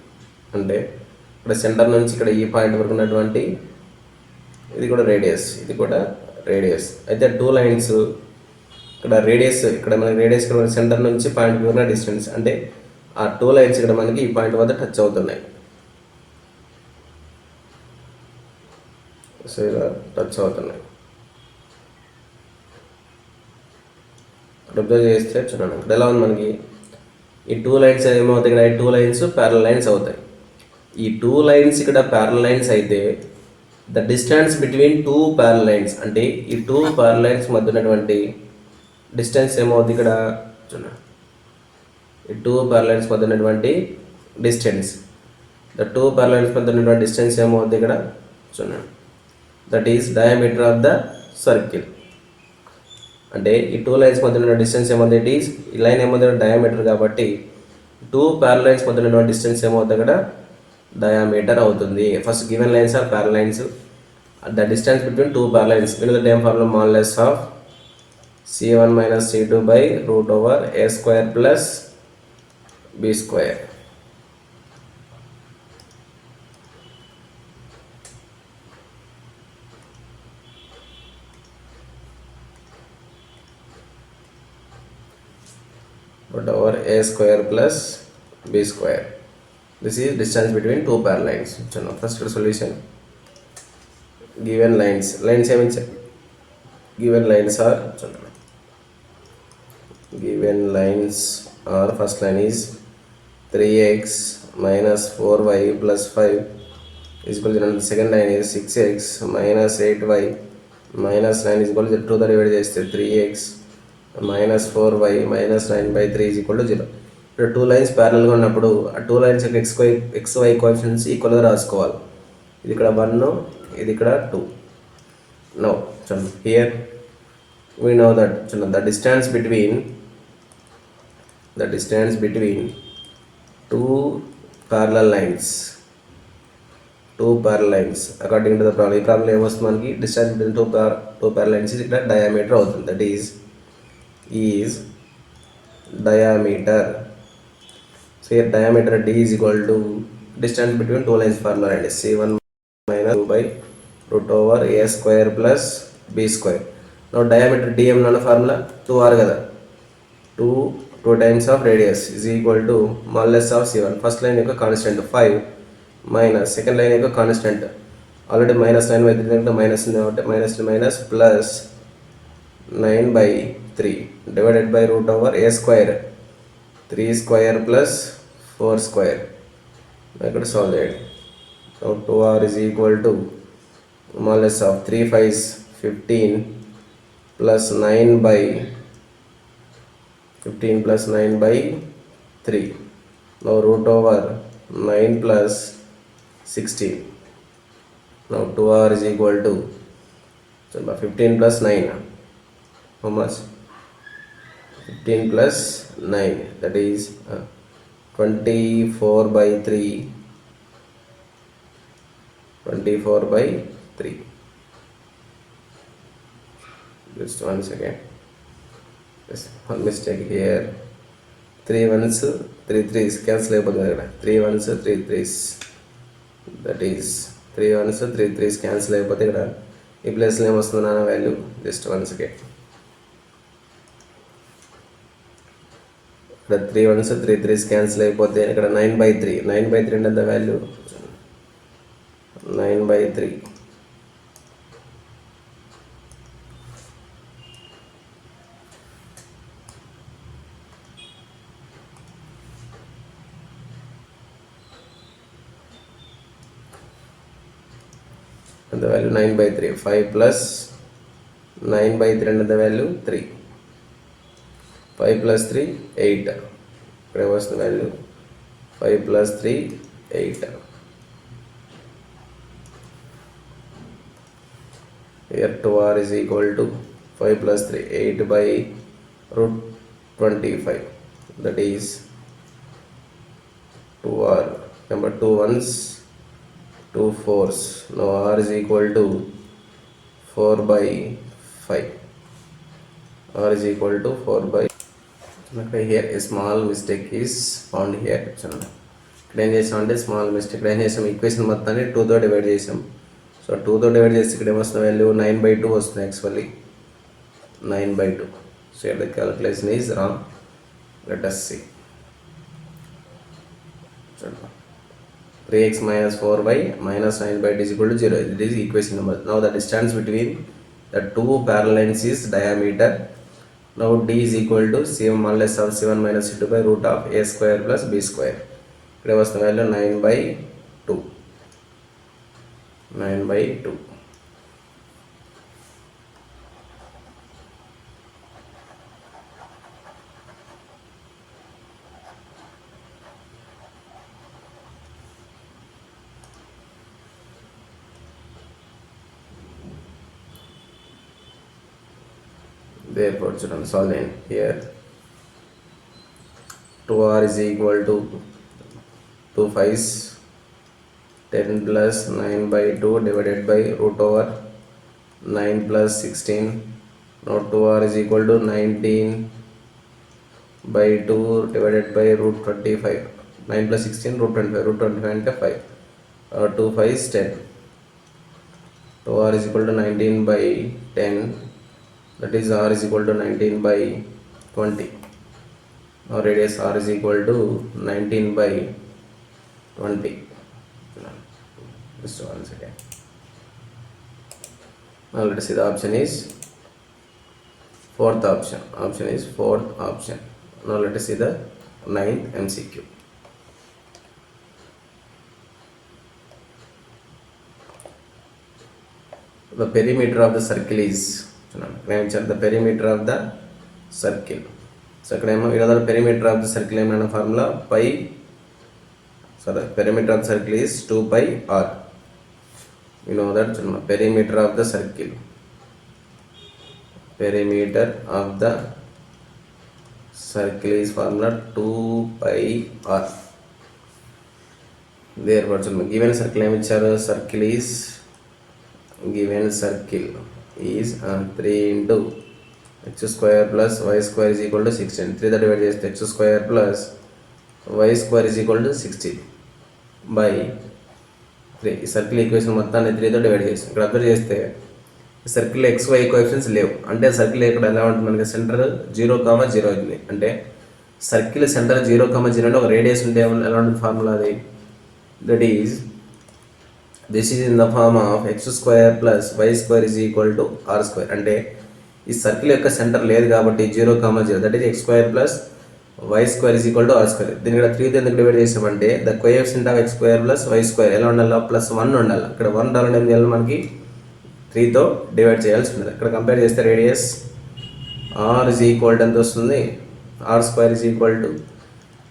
అంటే ఇక్కడ సెంటర్ నుంచి ఇక్కడ ఈ పాయింట్ వరకు ఉన్నటువంటి ఇది కూడా రేడియస్, ఇది కూడా రేడియస్. అయితే 2 లైన్స్ ఇక్కడ రేడియస్, ఇక్కడ మనకి రేడియస్ ఇక్కడ సెంటర్ నుంచి పాయింట్ వరకు డిస్టెన్స్ అంటే ఆ 2 లైన్స్ ఇక్కడ మనకి ఈ పాయింట్ వద్ద టచ్ అవుతున్నాయి. సో ఇలా టచ్ అవుతున్నాయి. అబ్జర్వ్ చేస్తే చూడండి ఇక్కడ ఎలా ఉంది మనకి ఈ 2 లైన్స్ ఏమవుతాయి, ఇక్కడ ఈ 2 లైన్స్ ప్యారల్ లైన్స్ అవుతాయి. ఈ 2 లైన్స్ ఇక్కడ ప్యారల్ లైన్స్ అయితే the distance between 2 parallel lines అంటే ఈ 2 ప్యారల్ లైన్స్ మధ్య ఉన్నటువంటి డిస్టెన్స్ ఏమవుతుంది ఇక్కడ చూడండి, ఈ 2 ప్యారల్ లైన్స్ మధ్య ఉన్నటువంటి డిస్టెన్స్, ద 2 ప్యారల్ లైన్స్ మధ్య ఉన్నటువంటి డిస్టెన్స్ ఏమవుతుంది ఇక్కడ చూడండి, that is diameter of the circle. అంటే ఈ 2 లైన్స్ మధ్య ఉన్న డిస్టెన్స్ ఏమవుతుంది, ఇట్ ఈస్ ఈ లైన్ ఏమవుతుంది డయామీటర్ కాబట్టి 2 ప్యారల్ లైన్స్ మధ్య ఉన్నటువంటి డిస్టెన్స్ ఏమవుతుంది ఇక్కడ డయామీటర్ అవుతుంది. First given lines are parallel lines, the distance between 2 parallel lines win the time formula modulus of c1 minus c2 by root over a square plus b square. Root over a square plus b square. This is distance between 2 parallel lines. So first solution, given lines means given lines are first line is 3x minus 4y plus 5 is equal to, the second line is 6x minus 8y minus 9 is equal to 2 తో divide చేస్తే 3x minus 4y minus 9 by 3 is equal to 0. ఇప్పుడు two lines ప్యారల్గా ఉన్నప్పుడు ఆ two lines యొక్క XY coefficients ఈక్వల్గా రాసుకోవాలి. ఇది ఇక్కడ 1, ఇది ఇక్కడ 2. నో చూడండి, here we know that the distance between two parallel lines according to the problem. ఈ ప్రాబ్లం ఏమొస్తుంది మనకి, distance between two parallel lines is ఇక్కడ diameter అవుతుంది. that is diameter. So here diameter d is equal to distance between two lines parallel and c1 minus 2 by root over a square plus b square. Now diameter dm అన్న formula 2r కదా, 2 times of radius is equal to modulus of c1. First line యొక్క constant 5 minus second line యొక్క constant already minus 9 by 3 minus ఉంది కాబట్టి minus plus 9/3 divided by root over a square 3 square plus 4 square. ఇక్కడ solve చేయండి. So 2r is equal to modulus of 3 5s 15 plus 9/3. Now root over 9 plus 16. Now 2r is equal to 15 plus 9. How much? 15 plus 9, that is 24/3. 24/3. Just one second. Yes, one mistake here. 3 1s 3 3s cancel అయిపోతుంది ఇక్కడ. 3 1s 3 3s, that is 3 1s 3 3s cancel అయిపోతే ఇక్కడ ఈ ప్లేస్లో ఏమొస్తుంది నాన్న value, just one second. ఇక్కడ 3 1s 3 3s cancel అయిపోతే ఇక్కడ 9/3 9/3 అంటే value 9/3. and the value 9/3. 5 plus 9/3 and the value 3. 5 plus 3 8. Here was the value 5 plus 3 8. Here 2r is equal to 5 plus 3 8 by root 25, that is 2r. Number 2 ones 2 4s. Now r is equal to 4/5. r is equal to 4/5. Here a small mistake is found here. ఇక్కడ ఏం చేసాం అంటే small mistake ఇక్కడ ఏం చేసాం, equation మొత్తాన్ని 2తో divide చేసాం. సో 2తో డివైడ్ చేస్తే ఇక్కడ ఏమొస్తుంది వాల్యూ 9/2 వస్తుంది. Actually 9/2. So the calculation is wrong. Let us see. 3x minus 4y minus 9/2 is equal to 0. It is equation number. Now the distance between the two parallel lines is diameter. Now d is equal to c1 modulus of c1 minus c2 by root of a square plus b square. Here was the value 9/2. 9/2. Therefore, children, solve in here. 2r is equal to 2 5s 10 plus 9/2 divided by root over 9 plus 16. Now 2r is equal to 19/2 divided by root 25. 9 plus 16 root 25. Root 25 and 5. 2 5s 10. 2r is equal to 19/10. That is r is equal to 19/20. Now radius r is equal to 19/20. Just one second. Now let us see the option is fourth option. Option is fourth option. Now let us see the ninth MCQ. the perimeter of the circle is the perimeter of the circle. So ఇక్కడ perimeter of the circle ఏమైనా formula pi. So the perimeter of the circle is 2 pi r. You know that perimeter of the circle. Perimeter of the circle is formula 2 pi r. Therefore, given circle ఏమి ఇచ్చారు? Circle is given circle is 3 into x square plus y square is equal to 16. 3 తో divide చేస్తే x square plus y square is equal to 16 by 3. ఈ circle equation మొత్తాన్ని 3 తో divide చేస్తాం. ఇక్కడ observe చేస్తే సర్కిల్ ఎక్స్ వై ఈక్వేషన్స్ లేవు. అంటే సర్కిల్ ఇక్కడ ఎలా ఉంటుంది? మనకి సెంటర్ 0,0 అవుతుంది. అంటే సర్కిల్ సెంటర్ 0,0 అంటే ఒక రేడియస్ ఉంటే ఎలా ఉంటుంది ఫార్ములా అది? That is this is in the form of x square plus y square is equal to r square. అంటే ఈ సర్కిల్ యొక్క సెంటర్ లేదు కాబట్టి 0,0, that is x square plus y square is equal to r square. దీన్ని ఇక్కడ 3తో ఎందుకు డివైడ్ చేసామంటే the coefficient of x square plus y square ఎలా ఉండాలి? +1 ఉండాలి. ఇక్కడ 1 రావడం ఏం చేయాలి? మనకి 3తో డివైడ్ చేయాల్సి ఉంటుంది. ఇక్కడ కంపేర్ చేస్తే radius r is equal to ఎంత వస్తుంది? R square is equal to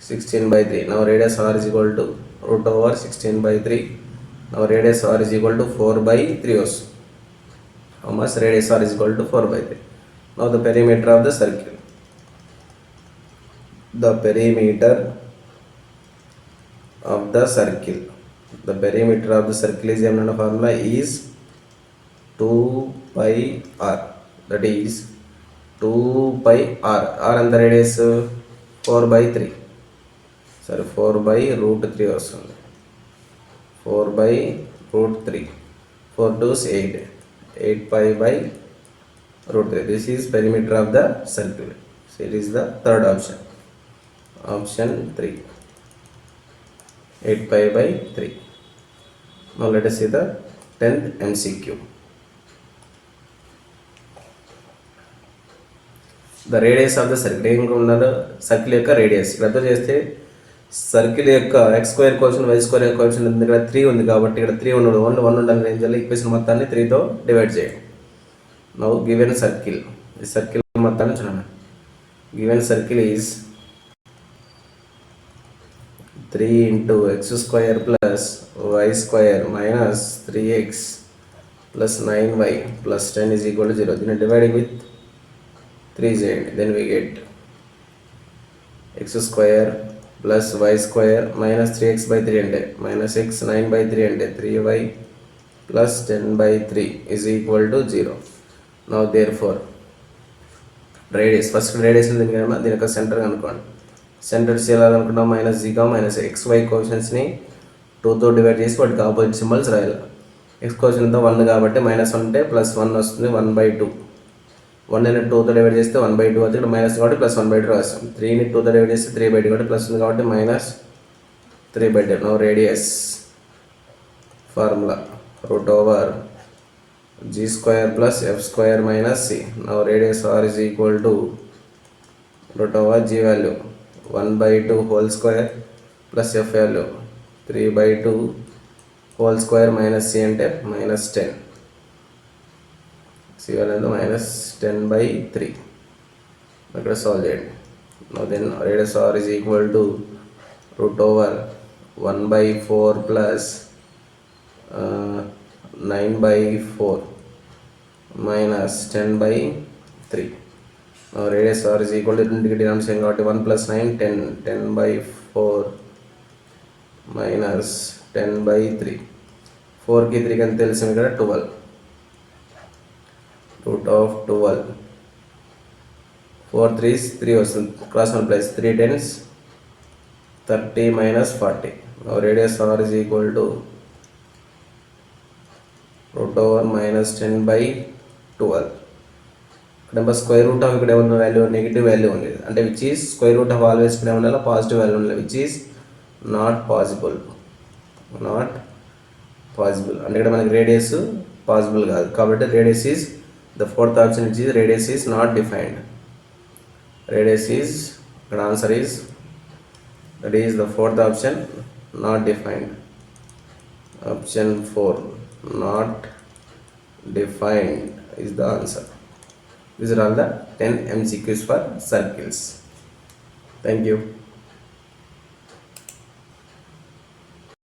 16/3. Now radius r is equal to √16/3. Now radius r is equal to 4/3 వస్తుంది. How much? Radius r is equal to 4/3. Now the perimeter of the circle. The perimeter of the circle. The perimeter of the circle is another formula is 2 pi r. That is 2 pi r. R and the radius 4/3. Sorry, 4/√3 వస్తుంది. 4/√3. 4 2s 8. 8 pi by √3. This is perimeter of the circle. So it is the third option. Option 3. 8 pi by 3. Now let us see the 10th MCQ. The radius of the circle. ఏం ఉన్నదో circle యొక్క radius. ఇక్కడ అర్థం చేస్తే circle యొక్క x square coefficient y square coefficient ఉంది. ఇక్కడ 3 ఉంది కాబట్టి ఇక్కడ 3 ఉండదు. ఓన్లీ 1 ఉండాలి. ఏం చేయాలి? ఈక్వేషన్ మొత్తాన్ని 3తో డివైడ్ చేయండి. Now given circle. ఈ సర్కిల్ మొత్తాన్ని చూడండి. Given circle is 3 into x square plus y square minus 3x plus 9y plus 10 is equal to 0. దీన్ని డివైడింగ్ విత్ 3 చేయండి. Then we get x square plus y square minus 3x/3 అంటే minus x 9/3 అంటే 3y plus 10/3 is equal to 0. Now therefore radius, first radius దీని యొక్క centre కనుక్కోండి. Centres ఎలా అనుకున్నాం? -(x, y) కోఎఫిషియెంట్స్ని 2తో డివైడ్ చేసి వాటికి ఆపోజిట్ సింబల్స్ రాయాలి. ఎక్స్ కోఎఫిషియెంట్ 1 కాబట్టి -1 అంటే +1 వస్తుంది. 1/2. 1 అనేది 2తో డివైడ్ చేస్తే 1/2 అవుతుంది. ఇక్కడ మైనస్ కాబట్టి +1/2 రాస్తాం. 3ని 2తో డివైడ్ చేస్తే 3/2 కాబట్టి ప్లస్ ఉంది కాబట్టి -3/2. Now radius formula √g² plus f² minus c. Now radius r is equal to √g value 1/2 whole square plus f value 3/2 whole square minus c అంటే -10. c value -10/3. ఇక్కడ సాల్వ్ చేయండి. Now then radius r is equal to √1/4 plus 9/4 minus 10/3. Now radius r is equal to denomination కాబట్టి 1 plus 9 10. 10/4 minus 10/3. 4కి 3 అని తెలిసింది ఇక్కడ 12. √12. 4 3s 3 వస్తుంది. Cross multiplies 3 10s 30 minus 40. Now radius r is equal to √-10/12. ఇక్కడ square root of ఇక్కడ ఏమన్నా value negative value ఉంది అంటే which is square root of always ఇక్కడ ఏమన్నా పాజిటివ్ వాల్యూ ఉండాలి విచ్ ఈస్ నాట్ పాసిబుల్ అంటే ఇక్కడ మనకి రేడియస్ పాసిబుల్ కాదు కాబట్టి radius is the fourth option which is radius is not defined. Radius is ఇక్కడ answer is that is the fourth option not defined. Option 4 not defined is the answer. These are all the 10 MCQs for circles. Thank you.